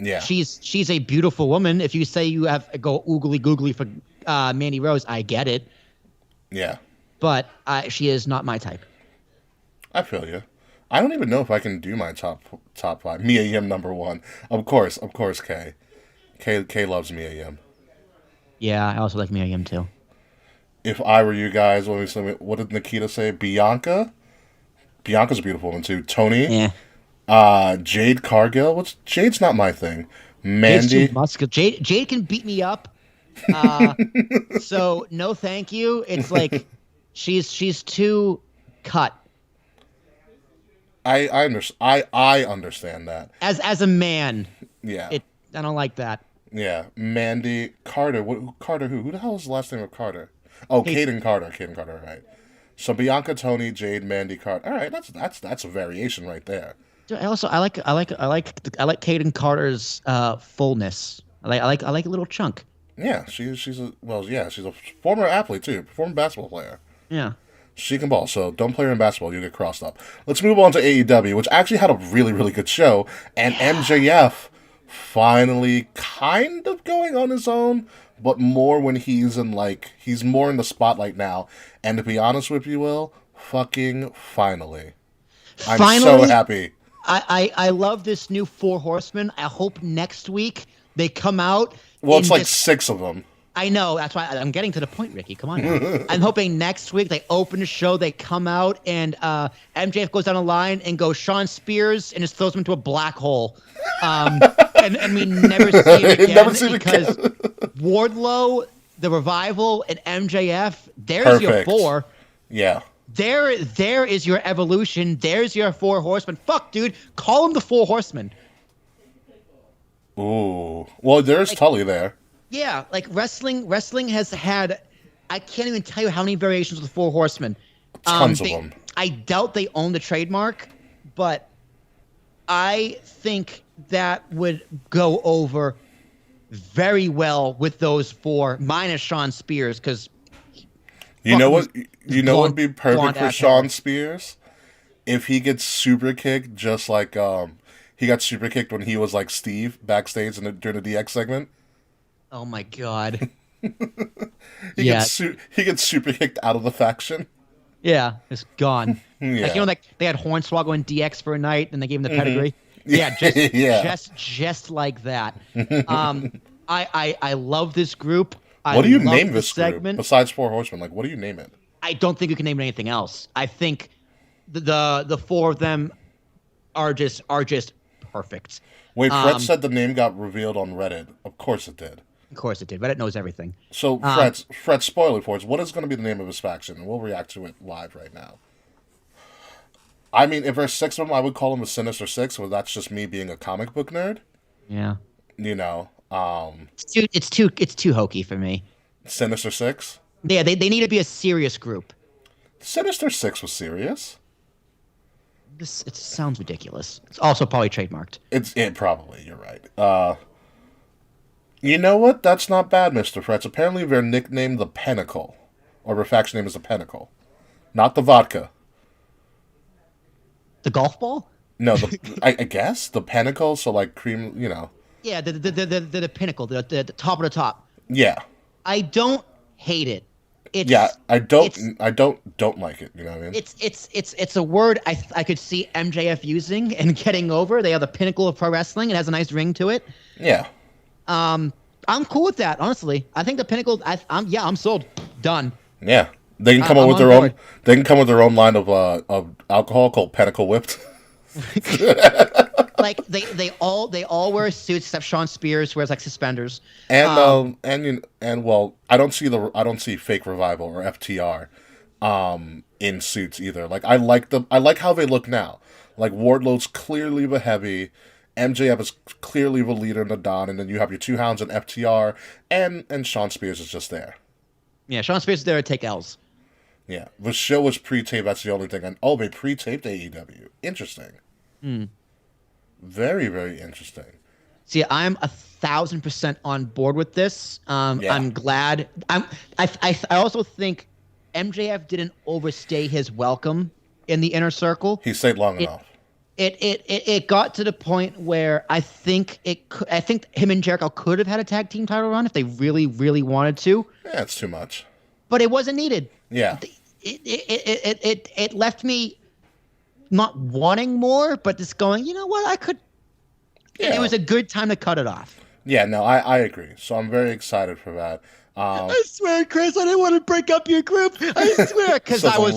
Speaker 1: Yeah.
Speaker 2: She's a beautiful woman. If you say you have go oogly googly for Mandy Rose, I get it.
Speaker 1: Yeah.
Speaker 2: But she is not my type.
Speaker 1: I feel you. I don't even know if I can do my top 5. Mia Yim number 1. Of course, Kay. Kay loves Mia Yim.
Speaker 2: Yeah, I also like Mia Yim too.
Speaker 1: If I were you guys, what did Nikita say? Bianca? Bianca's a beautiful one too. Toni?
Speaker 2: Yeah.
Speaker 1: Jade Cargill? Jade's not my thing. Mandy?
Speaker 2: Jade can beat me up. So no thank you. It's like she's too cut.
Speaker 1: I understand that.
Speaker 2: As a man.
Speaker 1: Yeah.
Speaker 2: I don't like that.
Speaker 1: Yeah. Mandy Carter. Carter who? Who the hell is the last name of Carter? Oh, Kaden Carter. Kaden Carter, right. So Bianca, Toni, Jade, Mandy, Carter. All right, that's a variation right there.
Speaker 2: I like Kaden Carter's fullness. I like a little chunk.
Speaker 1: Yeah, she's a former athlete too, former basketball player.
Speaker 2: Yeah.
Speaker 1: She can ball, so don't play her in basketball, you get crossed up. Let's move on to AEW, which actually had a really, really good show, and MJF finally kind of going on his own, but more when he's more in the spotlight now. And to be honest with you, Will, fucking finally. I'm so happy.
Speaker 2: I love this new 4 Horsemen. I hope next week they come out.
Speaker 1: Well, it's like 6 of them.
Speaker 2: I know. That's why I'm getting to the point, Ricky. Come on now. I'm hoping next week they open the show, they come out, and MJF goes down the line and goes Sean Spears and just throws him into a black hole. And we never see him again because Wardlow, the Revival, and MJF, there's your four.
Speaker 1: Yeah.
Speaker 2: There is your evolution. There's your four horsemen. Fuck, dude. Call them the four horsemen.
Speaker 1: Ooh. Well, there's Tully there.
Speaker 2: Yeah, like wrestling has had, I can't even tell you how many variations of the Four Horsemen.
Speaker 1: Tons of them.
Speaker 2: I doubt they own the trademark, but I think that would go over very well with those four, minus Sean Spears, because
Speaker 1: you know what would be perfect for Sean Spears? If he gets super kicked, just like he got super kicked when he was like Steve backstage during the DX segment.
Speaker 2: Oh my god.
Speaker 1: He gets super kicked out of the faction.
Speaker 2: Yeah, it's gone.
Speaker 1: Yeah.
Speaker 2: Like, like they had Hornswoggle and DX for a night, and they gave him the pedigree. Yeah, just like that. I love this group.
Speaker 1: What do you name this segment group besides Four Horsemen? Like, what do you name it?
Speaker 2: I don't think you can name it anything else. I think the four of them are just perfect.
Speaker 1: Wait, Fred said the name got revealed on Reddit. Of course it did.
Speaker 2: Of course it did. Reddit knows everything.
Speaker 1: So, Fred, spoiler for us. What is going to be the name of his faction? And we'll react to it live right now. I mean, if there's 6 of them, I would call them the Sinister Six, but that's just me being a comic book nerd.
Speaker 2: Yeah.
Speaker 1: You know,
Speaker 2: it's too hokey for me.
Speaker 1: Sinister Six?
Speaker 2: Yeah, they need to be a serious group.
Speaker 1: Sinister Six was serious.
Speaker 2: It sounds ridiculous. It's also probably trademarked.
Speaker 1: It probably, you're right. You know what? That's not bad, Mr. Fretz. Apparently they're nicknamed the Pinnacle. Or their faction name is the Pinnacle. Not the vodka.
Speaker 2: The golf ball?
Speaker 1: No, I guess. The Pinnacle, so like cream, you know.
Speaker 2: Yeah, the Pinnacle, the top of the top.
Speaker 1: Yeah.
Speaker 2: I don't hate it.
Speaker 1: I don't like it. You know what I mean?
Speaker 2: It's a word I could see MJF using and getting over. They are the pinnacle of pro wrestling. It has a nice ring to it.
Speaker 1: Yeah.
Speaker 2: I'm cool with that. Honestly, I think the pinnacle. I'm sold. Done.
Speaker 1: Yeah. They can come up with their own. They can come with their own line of alcohol called Pinnacle Whipped.
Speaker 2: Like they all wear suits except Sean Spears wears like suspenders.
Speaker 1: And well, I don't see Fake Revival or FTR in suits either. Like I like how they look now. Like Wardlow's clearly the heavy, MJF is clearly the leader in the Don, and then you have your two hounds in FTR, and Sean Spears is just there.
Speaker 2: Yeah, Sean Spears is there to take L's.
Speaker 1: Yeah, the show was pre-taped. That's the only thing. And they pre-taped AEW. Interesting. Very, very interesting.
Speaker 2: See, I'm 1,000% on board with this. I'm glad. I also think MJF didn't overstay his welcome in the inner circle.
Speaker 1: He stayed long enough.
Speaker 2: It got to the point where I think him and Jericho could have had a tag team title run if they really, really wanted to.
Speaker 1: Yeah, it's too much.
Speaker 2: But it wasn't needed.
Speaker 1: Yeah.
Speaker 2: It left me not wanting more, but just going, you know what, I could. Yeah. It was a good time to cut it off.
Speaker 1: Yeah, no, I agree. So I'm very excited for that.
Speaker 2: I swear, Chris, I didn't want to break up your group. I swear, because I was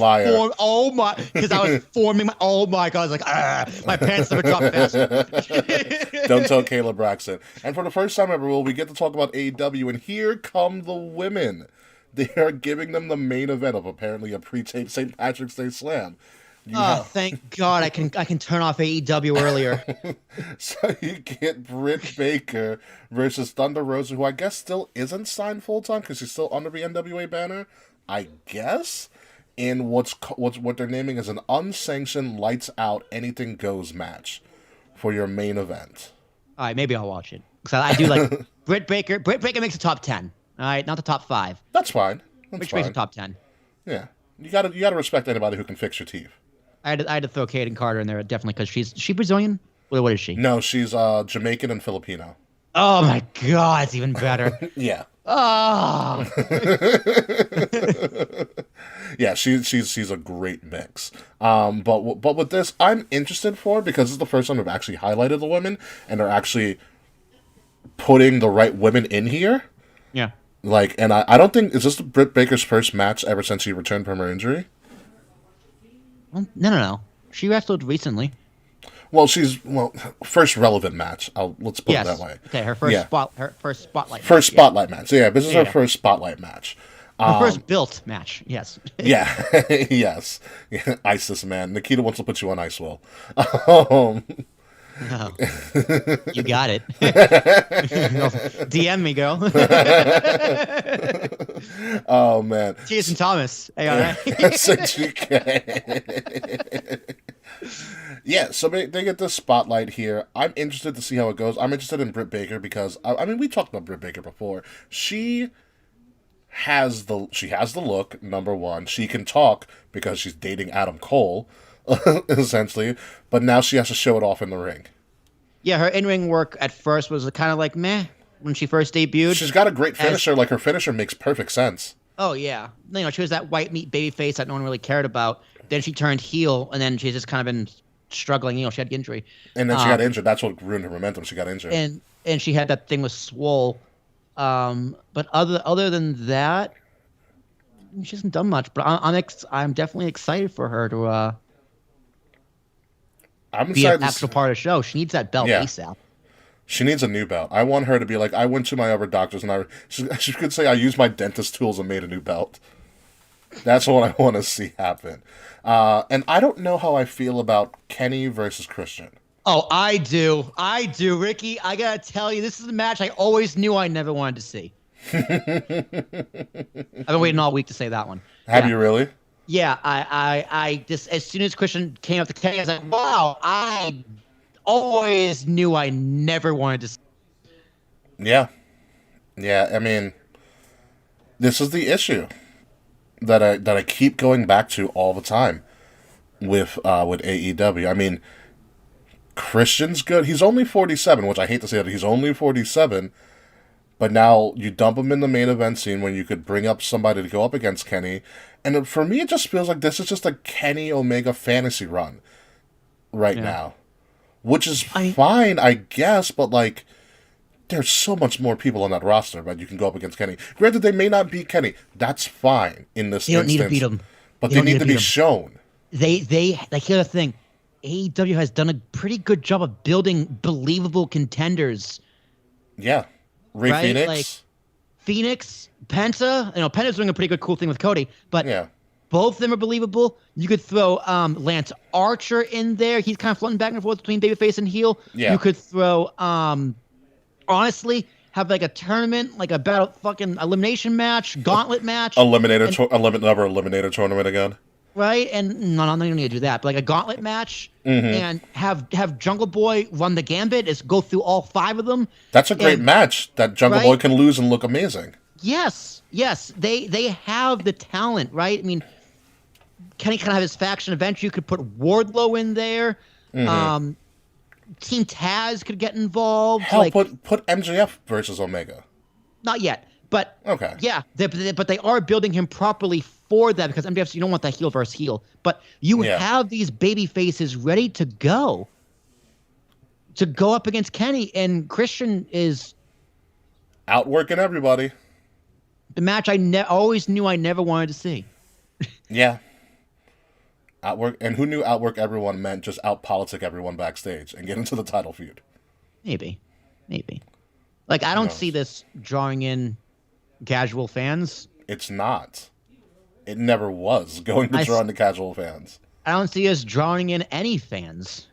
Speaker 2: forming my. Oh my God! I was like, my pants never dropped fast.
Speaker 1: Don't tell Kayla Braxton. And for the first time ever, we get to talk about AEW, and here come the women. They are giving them the main event of apparently a pre-taped St. Patrick's Day Slam.
Speaker 2: Thank God I can turn off AEW earlier.
Speaker 1: So you get Britt Baker versus Thunder Rosa, who I guess still isn't signed full-time because she's still under the NWA banner, I guess, in what they're naming as an unsanctioned lights-out anything goes match for your main event.
Speaker 2: All right, maybe I'll watch it. Because I do like Britt Baker. Britt Baker makes the top 10. All right, not the top 5.
Speaker 1: That's fine.
Speaker 2: Which makes the top 10.
Speaker 1: Yeah. You gotta respect anybody who can fix your teeth.
Speaker 2: I had to throw Kaden Carter in there definitely because is she Brazilian? What is she?
Speaker 1: No, she's Jamaican and Filipino.
Speaker 2: Oh my God, it's even better.
Speaker 1: Yeah.
Speaker 2: Oh.
Speaker 1: Yeah, she's a great mix. But with this, I'm interested because it's the first time they've actually highlighted the women and they're actually putting the right women in here.
Speaker 2: Yeah.
Speaker 1: Like, and I don't think, is this Britt Baker's first match ever since she returned from her injury?
Speaker 2: Well, no. She wrestled recently.
Speaker 1: Well, first relevant match. Let's put it that way.
Speaker 2: Okay, her first spotlight.
Speaker 1: First spotlight match. Yeah, this is her first spotlight match.
Speaker 2: Her first built match. Yes.
Speaker 1: Yeah. Yes. Yeah, ISIS, man. Nikita wants to put you on ice, Will. Um,
Speaker 2: Oh, you got it. DM me, girl.
Speaker 1: Oh man.
Speaker 2: Jason Thomas. Hey, all right.
Speaker 1: Yeah, so they get the spotlight here. I'm interested to see how it goes. I'm interested in Britt Baker because I mean we talked about Britt Baker before. She has the look, number one. She can talk because she's dating Adam Cole, essentially. But now she has to show it off in the ring.
Speaker 2: Yeah, her in-ring work at first was kind of like meh when she first debuted.
Speaker 1: She's got a great finisher. Like her finisher makes perfect sense.
Speaker 2: Oh yeah, she was that white meat baby face that no one really cared about. Then she turned heel, and then she's just kind of been struggling. She had injury,
Speaker 1: and then she got injured. That's what ruined her momentum. She got injured,
Speaker 2: and she had that thing with Swole. But other than that, she hasn't done much. But I'm definitely excited for her to be an actual part of the show. She needs that belt ASAP.
Speaker 1: She needs a new belt. I want her to be like, I went to my other doctors and she could say I used my dentist tools and made a new belt. That's what I want to see happen. And I don't know how I feel about Kenny versus Christian.
Speaker 2: Oh, I do, Ricky. I gotta tell you, this is a match I always knew I never wanted to see. I've been waiting all week to say that one.
Speaker 1: Have you really?
Speaker 2: Yeah, I just as soon as Christian came up to Kenny, I was like, wow, I always knew I never wanted to see.
Speaker 1: Yeah. I mean, this is the issue that I keep going back to all the time with AEW. I mean, Christian's good. He's only 47, which I hate to say that he's only 47. But now you dump him in the main event scene when you could bring up somebody to go up against Kenny. And for me, it just feels like this is just a Kenny Omega fantasy run right now. Which is fine, I guess, but like, there's so much more people on that roster that you can go up against Kenny. Granted, they may not beat Kenny. That's fine in this instance.
Speaker 2: You don't need to beat him.
Speaker 1: But they need to be shown.
Speaker 2: They like, here's the thing. AEW has done a pretty good job of building believable contenders.
Speaker 1: Yeah. Ray Phoenix.
Speaker 2: Like Phoenix, Penta. Penta's doing a pretty good, cool thing with Cody, but both of them are believable. You could throw Lance Archer in there. He's kind of floating back and forth between babyface and heel.
Speaker 1: Yeah.
Speaker 2: You could throw, honestly, have like a tournament, like a battle fucking elimination match, gauntlet match.
Speaker 1: Eliminator tournament again.
Speaker 2: Right? And no, you don't need to do that. But like a gauntlet match and have Jungle Boy run the gambit, is go through all 5 of them.
Speaker 1: That's a great match that Jungle Boy can lose and look amazing.
Speaker 2: Yes. They have the talent, right? I mean, Kenny kind of have his faction. Eventually you could put Wardlow in there. Team Taz could get involved.
Speaker 1: Hell, put MJF versus Omega.
Speaker 2: Not yet. But
Speaker 1: okay.
Speaker 2: Yeah, but they are building him properly for that, because MJF, you don't want that heel versus heel. But you have these baby faces ready to go up against Kenny, and Christian is
Speaker 1: outworking everybody.
Speaker 2: The match I always knew I never wanted to see.
Speaker 1: Yeah. Outwork, and who knew outwork everyone meant just out-politic everyone backstage and get into the title feud?
Speaker 2: Maybe. Like, I don't see this drawing in casual fans.
Speaker 1: It's not. It never was going to draw in the casual fans.
Speaker 2: I don't see us drawing in any fans.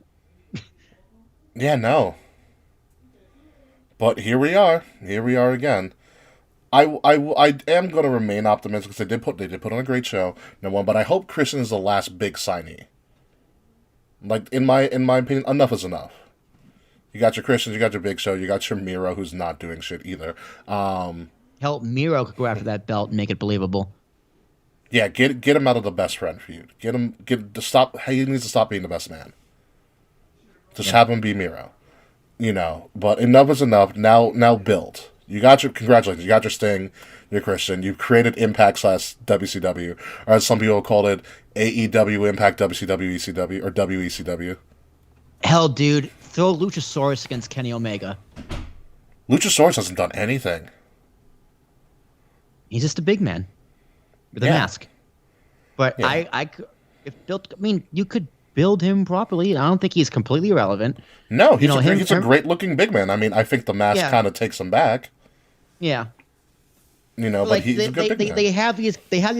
Speaker 1: Yeah, no. But here we are. Here we are again. I am going to remain optimistic because they did put on a great show, no one. But I hope Christian is the last big signee. Like, in my opinion, enough is enough. You got your Christians, you got your Big Show, you got your Miro, who's not doing shit either.
Speaker 2: Hell, Miro could go after that belt and make it believable.
Speaker 1: Yeah, get him out of the best friend feud. He needs to stop being the best man. Just have him be Miro. But enough is enough. Now build. Congratulations. You got your Sting, your Christian. You've created Impact / WCW, or as some people call it, AEW Impact WCW ECW or WECW.
Speaker 2: Hell, dude, throw Luchasaurus against Kenny Omega.
Speaker 1: Luchasaurus hasn't done anything.
Speaker 2: He's just a big man with a
Speaker 1: Yeah.
Speaker 2: mask. But
Speaker 1: Yeah.
Speaker 2: you could build him properly. I don't think he's completely irrelevant.
Speaker 1: No,
Speaker 2: You know,
Speaker 1: he's a great looking big man. I mean, I think the mask
Speaker 2: Yeah.
Speaker 1: kind of takes him back,
Speaker 2: Yeah.
Speaker 1: but
Speaker 2: Like
Speaker 1: he's a good big man.
Speaker 2: they have these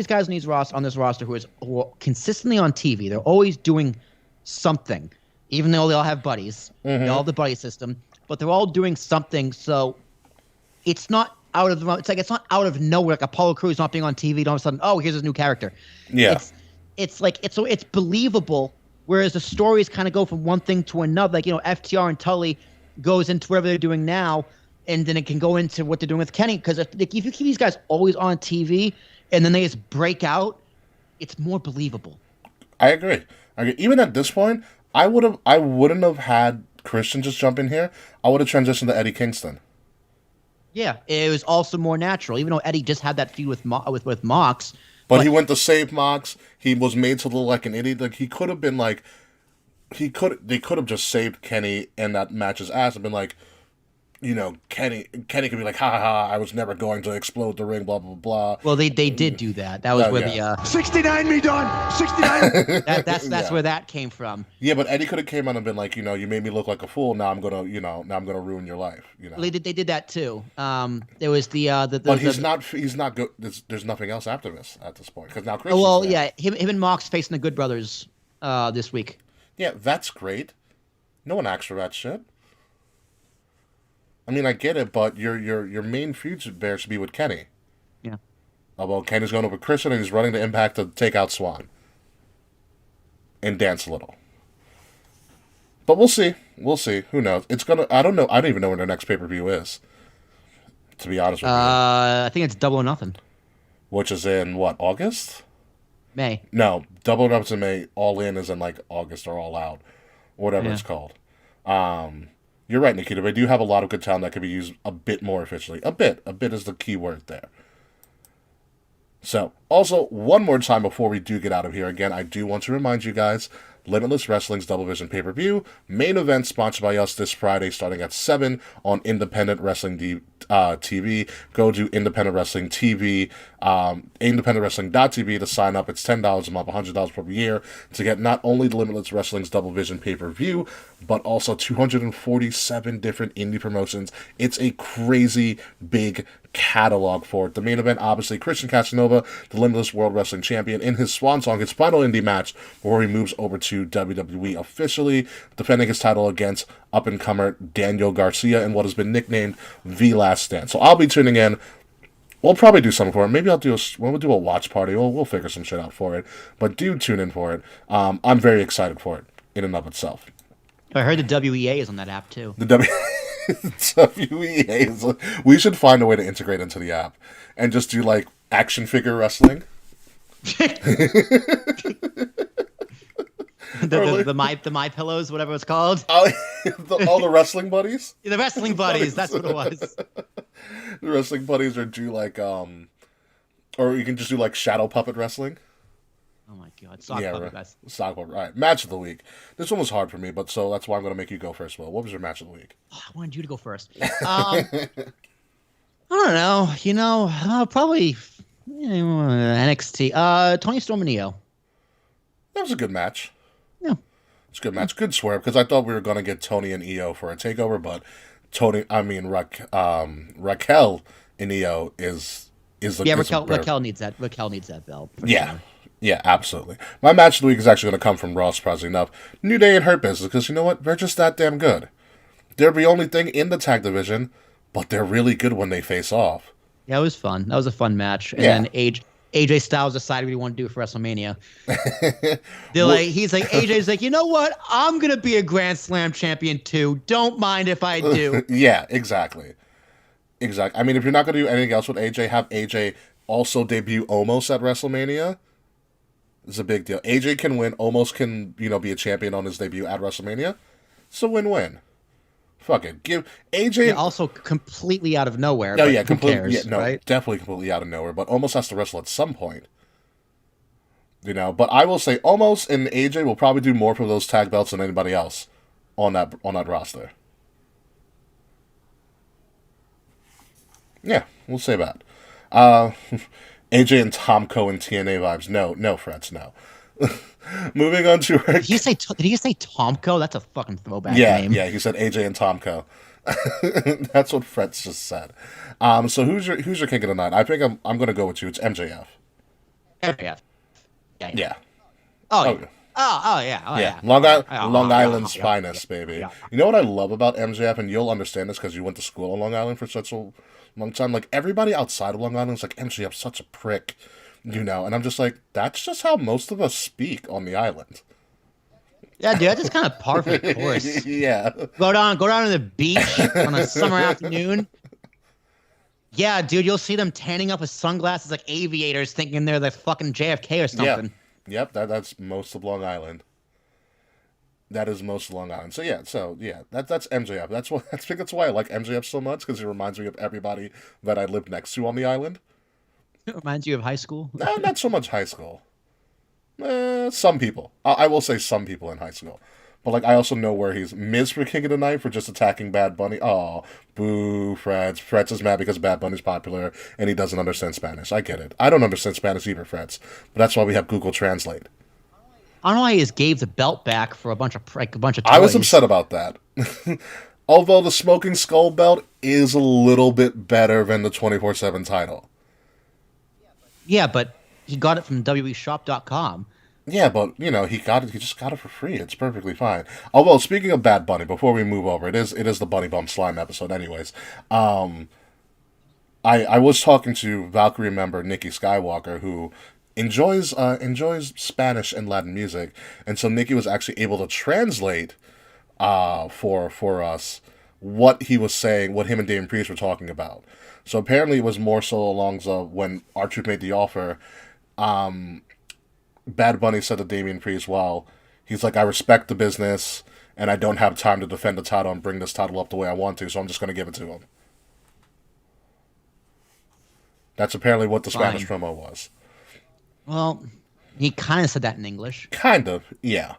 Speaker 2: guys on this roster who are consistently on TV. They're always doing something, even though they all have buddies.
Speaker 1: Mm-hmm.
Speaker 2: They all have the buddy system, but they're all doing something. So it's not out of it's not out of nowhere. Like Apollo Crews not being on TV, and all of a sudden, oh, here's his new character.
Speaker 1: Yeah.
Speaker 2: It's believable. Whereas the stories kind of go from one thing to another. Like, FTR and Tully goes into whatever they're doing now, and then it can go into what they're doing with Kenny. Because if you keep these guys always on TV and then they just break out, it's more believable.
Speaker 1: I agree. Even at this point, I wouldn't have had Christian just jump in here. I would have transitioned to Eddie Kingston.
Speaker 2: Yeah, it was also more natural. Even though Eddie just had that feud with Mox.
Speaker 1: But he went to save Mox. He was made to look like an idiot. Like, he could have been like, they could have just saved Kenny and that match's ass and been like, Kenny could be like, ha ha ha, I was never going to explode the ring, blah blah blah.
Speaker 2: Well, they did do that. That was where the
Speaker 3: 69 me done. 69.
Speaker 2: that's where that came from.
Speaker 1: Yeah, but Eddie could have came on and been like, you made me look like a fool. Now I'm gonna ruin your life.
Speaker 2: Well, they did that too. There was the
Speaker 1: But he's not good. There's nothing else after this at this point because now Christian's
Speaker 2: well,
Speaker 1: there.
Speaker 2: yeah, him and Mox facing the Good Brothers this week.
Speaker 1: Yeah, that's great. No one asked for that shit. I mean, I get it, but your main feud bear should be with Kenny.
Speaker 2: Yeah.
Speaker 1: Well, Kenny's going over Christian and he's running the Impact to take out Swan. And dance a little. But we'll see. We'll see. Who knows? I don't know. I don't even know when their next pay-per-view is. To be honest with you.
Speaker 2: I think it's Double or Nothing.
Speaker 1: Which is in, what, August?
Speaker 2: May.
Speaker 1: No, Double or Nothing's in May. All In is in, like, August or All Out. Whatever it's called. You're right, Nikita. They do have a lot of good talent that could be used a bit more efficiently. A bit. A bit is the key word there. So, also, one more time before we do get out of here, again, I do want to remind you guys, Limitless Wrestling's Double Vision pay-per-view, main event sponsored by us this Friday starting at 7 on Independent Wrestling TV. Go to Independent Wrestling TV, independentwrestling.tv to sign up. It's $10 a month, $100 per year to get not only Limitless Wrestling's Double Vision pay-per-view, but also 247 different indie promotions. It's a crazy big catalog for it. The main event, obviously, Christian Casanova, the Limitless World Wrestling Champion, in his swan song, his final indie match, before he moves over to WWE officially, defending his title against up-and-comer Daniel Garcia in what has been nicknamed The Last Stand. So I'll be tuning in. We'll probably do something for it. Maybe we'll do a watch party. We'll figure some shit out for it. But do tune in for it. I'm very excited for it in and of itself.
Speaker 2: I heard the WEA is on that app too.
Speaker 1: The WEA is. We should find a way to integrate into the app and just do like action figure wrestling.
Speaker 2: the my pillows, whatever it's called.
Speaker 1: All the wrestling buddies.
Speaker 2: The wrestling buddies. That's what it was.
Speaker 1: The wrestling buddies, or do like or you can just do like shadow puppet wrestling.
Speaker 2: Oh my god, sock puppet, guys.
Speaker 1: Sock puppet. All right, match of the week. This one was hard for me, but so that's why I'm going to make you go first. Will, what was your match of the week?
Speaker 2: Oh, I wanted you to go first. I don't know. Probably NXT. Tony Storm and Io.
Speaker 1: That was a good match.
Speaker 2: Yeah.
Speaker 1: It's a good match. Good swerve, because I thought we were going to get Tony and Io for a takeover, but Raquel and Io is the
Speaker 2: Raquel needs that. Raquel needs that belt.
Speaker 1: Yeah.
Speaker 2: Sure.
Speaker 1: Yeah, absolutely. My match of the week is actually going to come from Raw, surprisingly enough. New Day and Hurt Business, because you know what? They're just that damn good. They're the only thing in the tag division, but they're really good when they face off.
Speaker 2: Yeah, it was fun. That was a fun match. And then AJ Styles decided what he wanted to do for WrestleMania. AJ's like, you know what? I'm going to be a Grand Slam champion too. Don't mind if I do.
Speaker 1: Yeah, exactly. I mean, if you're not going to do anything else with AJ, have AJ also debut Omos at WrestleMania. It's a big deal. AJ can win. Omos can, be a champion on his debut at WrestleMania. It's a win-win. Fuck it. Give AJ...
Speaker 2: Yeah, also completely out of nowhere.
Speaker 1: Oh, yeah, completely.
Speaker 2: Cares, right?
Speaker 1: Definitely completely out of nowhere. But Omos has to wrestle at some point. But I will say Omos and AJ will probably do more for those tag belts than anybody else on that roster. Yeah, we'll say that. Uh, AJ and Tomko and TNA vibes. No, no, Frets, no. Moving on to our...
Speaker 2: Did he say Tomko? That's a fucking throwback
Speaker 1: Yeah,
Speaker 2: name.
Speaker 1: yeah, he said AJ and Tomko. That's what Frets just said. So who's your king of the night? I think I'm gonna go with you. It's MJF.
Speaker 2: Yeah.
Speaker 1: Yeah.
Speaker 2: Oh,
Speaker 1: Oh,
Speaker 2: yeah. Oh, yeah. Oh,
Speaker 1: yeah.
Speaker 2: yeah.
Speaker 1: Long Island's
Speaker 2: yeah,
Speaker 1: finest, baby.
Speaker 2: yeah.
Speaker 1: You know what I love about MJF, and you'll understand this because you went to school on Long Island for such a long time. Like, everybody outside of Long Island is like, MJF's such a prick, and I'm just like, that's just how most of us speak on the island.
Speaker 2: Yeah, dude, that's just kind of par for the course.
Speaker 1: Yeah.
Speaker 2: Go down to the beach on a summer afternoon. Yeah, dude, you'll see them tanning up with sunglasses like aviators, thinking they're the fucking JFK or something.
Speaker 1: Yeah. Yep, that's most of Long Island. That is most of Long Island. So yeah, that's MJF. I think that's why I like MJF so much, because he reminds me of everybody that I lived next to on the island.
Speaker 2: It reminds you of high school?
Speaker 1: No, not so much high school. Some people. I will say some people in high school. But, like, I also know where he's Miz for King of the Night for just attacking Bad Bunny. Oh, boo, Freds. Freds is mad because Bad Bunny's popular and he doesn't understand Spanish. I get it. I don't understand Spanish either, Freds. But that's why we have Google Translate.
Speaker 2: I don't know why he just gave the belt back for a bunch of toys.
Speaker 1: I was upset about that. Although the Smoking Skull belt is a little bit better than the 24/7 title.
Speaker 2: Yeah, but he got it from WWEshop.com.
Speaker 1: Yeah, but, he just got it for free. It's perfectly fine. Although, speaking of Bad Bunny, before we move over, it is the Bunny Bump Slime episode anyways. I was talking to Valkyrie member Nikki Skywalker, who enjoys Spanish and Latin music, and so Nikki was actually able to translate for us what he was saying, what him and Damian Priest were talking about. So apparently it was more so along when R-Truth made the offer, Bad Bunny said to Damian Priest, well, he's like, I respect the business, and I don't have time to defend the title and bring this title up the way I want to, so I'm just going to give it to him. That's apparently what the Spanish promo was.
Speaker 2: Well, he kind of said that in English.
Speaker 1: Kind of, yeah.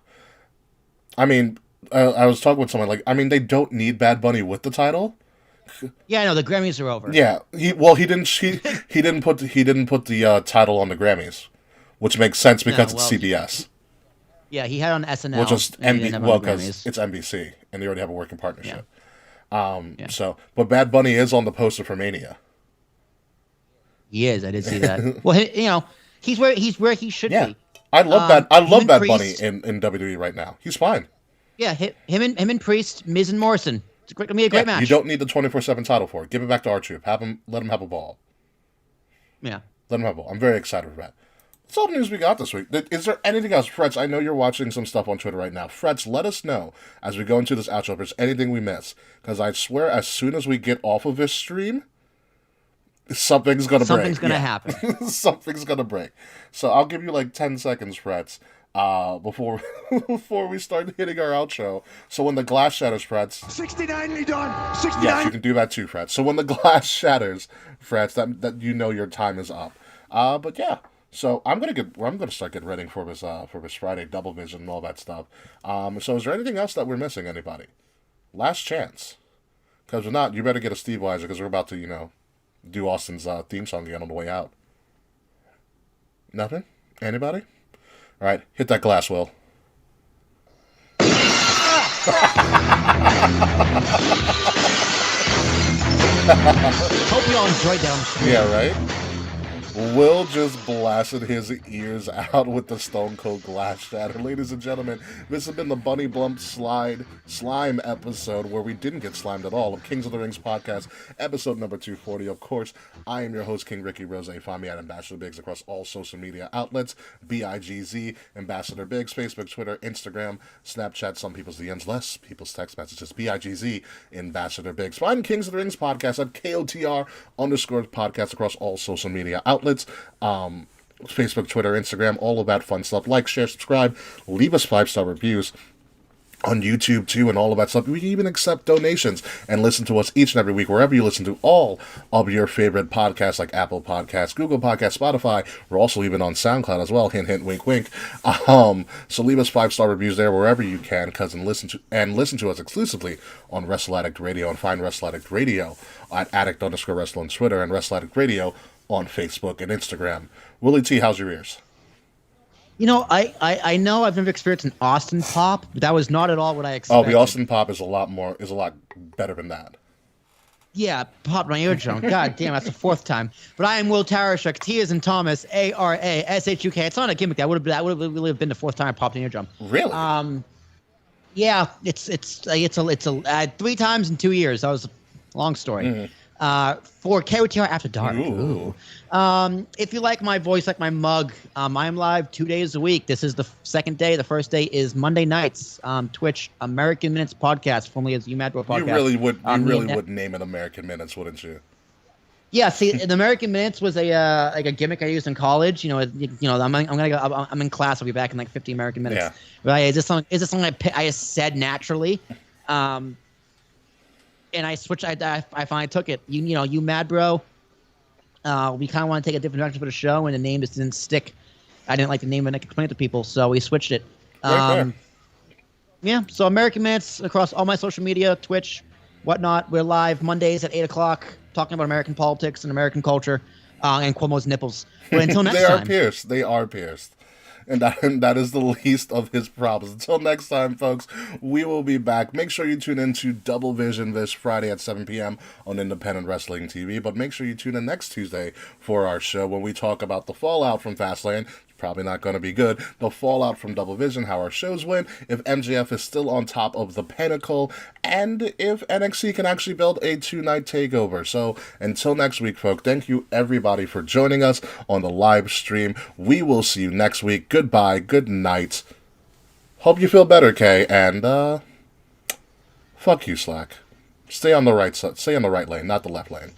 Speaker 1: I mean, I was talking with someone, they don't need Bad Bunny with the title.
Speaker 2: Yeah, no, the Grammys are over.
Speaker 1: Yeah, he didn't put the title on the Grammys, which makes sense because it's CBS.
Speaker 2: Yeah, he had on SNL.
Speaker 1: Which is because it's NBC and they already have a working partnership. Yeah. But Bad Bunny is on the poster for Mania.
Speaker 2: He is. I did see that. Well, he's where he should be.
Speaker 1: I love Bad Bunny in WWE right now. He's fine.
Speaker 2: Yeah, him and Priest, Miz and Morrison. It's gonna be a great match.
Speaker 1: You don't need the 24/7 title for it. Give it back to R-Truth. Let him have a ball.
Speaker 2: Yeah.
Speaker 1: Let him have a ball. I'm very excited for that. That's all the news we got this week. Is there anything else? Frets, I know you're watching some stuff on Twitter right now. Frets, let us know as we go into this outro if there's anything we miss. Because I swear, as soon as we get off of this stream, something's going to break.
Speaker 2: Something's going to happen.
Speaker 1: Something's going to break. So I'll give you 10 seconds, Frets, before we start hitting our outro. So when the glass shatters, Frets...
Speaker 3: 69 me done! 69!
Speaker 1: Yes, you can do that too, Frets. So when the glass shatters, Frets, that your time is up. But yeah... So I'm gonna start getting ready for this Friday double vision and all that stuff. So is there anything else that we're missing? Anybody? Last chance. Because if not, you better get a Steve Weiser because we're about to do Austin's theme song again on the way out. Nothing? Anybody? All right, hit that glass, Will.
Speaker 2: Hope you all enjoyed that.
Speaker 1: Yeah, right? Will just blasted his ears out with the Stone Cold Glass Shatter. Ladies and gentlemen, this has been the Bunny Blump Slime episode where we didn't get slimed at all of Kings of the Rings podcast, episode number 240. Of course, I am your host, King Ricky Rose. Find me at Ambassador Biggs across all social media outlets. BIGZ, Ambassador Biggs, Facebook, Twitter, Instagram, Snapchat. Some people's DMs, less people's text messages. BIGZ, Ambassador Biggs. Find Kings of the Rings podcast at KOTR _podcast across all social media outlets. Facebook, Twitter, Instagram, all of that fun stuff. Like, share, subscribe, leave us 5-star reviews on YouTube too, and all of that stuff. We even accept donations and listen to us each and every week wherever you listen to all of your favorite podcasts, like Apple Podcasts, Google Podcasts, Spotify. We're also even on SoundCloud as well. Hint, hint, wink, wink. So leave us 5-star reviews there wherever you can, and listen to us exclusively on Wrestle Addict Radio, and find Wrestle Addict Radio at Addict_Wrestle on Twitter and Wrestle Addict Radio on Facebook and Instagram. Willie T, how's your ears?
Speaker 2: You know, I know I've never experienced an Austin pop, but that was not at all what I
Speaker 1: Oh,
Speaker 2: expected.
Speaker 1: the Austin pop is a lot better than that.
Speaker 2: Yeah, popped my eardrum. God damn, that's the fourth time. But I am Will Tarashuk. T is in Thomas. ARASHUK. It's not a gimmick. That would have really been the fourth time I popped an eardrum.
Speaker 1: Really?
Speaker 2: Yeah, it's 3 times in 2 years. That was a long story. For KOTR After Dark.
Speaker 1: Ooh.
Speaker 2: If you like my voice, like my mug, I am live 2 days a week. This is the second day. The first day is Monday nights. Twitch American Minutes Podcast, formerly as UMadro Podcast.
Speaker 1: You really would name it American Minutes, wouldn't you?
Speaker 2: Yeah, see, the American Minutes was a like a gimmick I used in college. I'm in class. I'll be back in like 50 American Minutes.
Speaker 1: Yeah.
Speaker 2: Right? Is this something I said naturally? And I switched. I finally took it. You mad bro? We kind of want to take a different direction for the show, and the name just didn't stick. I didn't like the name, and I could explain it to people, so we switched it. Yeah. So American Minutes across all my social media, Twitch, whatnot. We're live Mondays at 8:00, talking about American politics and American culture, and Cuomo's nipples. But until next time,
Speaker 1: They are pierced. And that is the least of his problems. Until next time, folks, we will be back. Make sure you tune in to Double Vision this Friday at 7 p.m. on Independent Wrestling TV. But make sure you tune in next Tuesday for our show when we talk about the fallout from Fastlane. Probably not going to be good. The fallout from Double Vision, how our shows went, if MJF is still on top of the pinnacle, and if NXT can actually build a 2-night takeover. So until next week, folks, thank you everybody for joining us on the live stream. We will see you next week. Goodbye, good night. Hope you feel better, Kay, and fuck you, Slack. Stay on the right side. Stay on the right lane, not the left lane.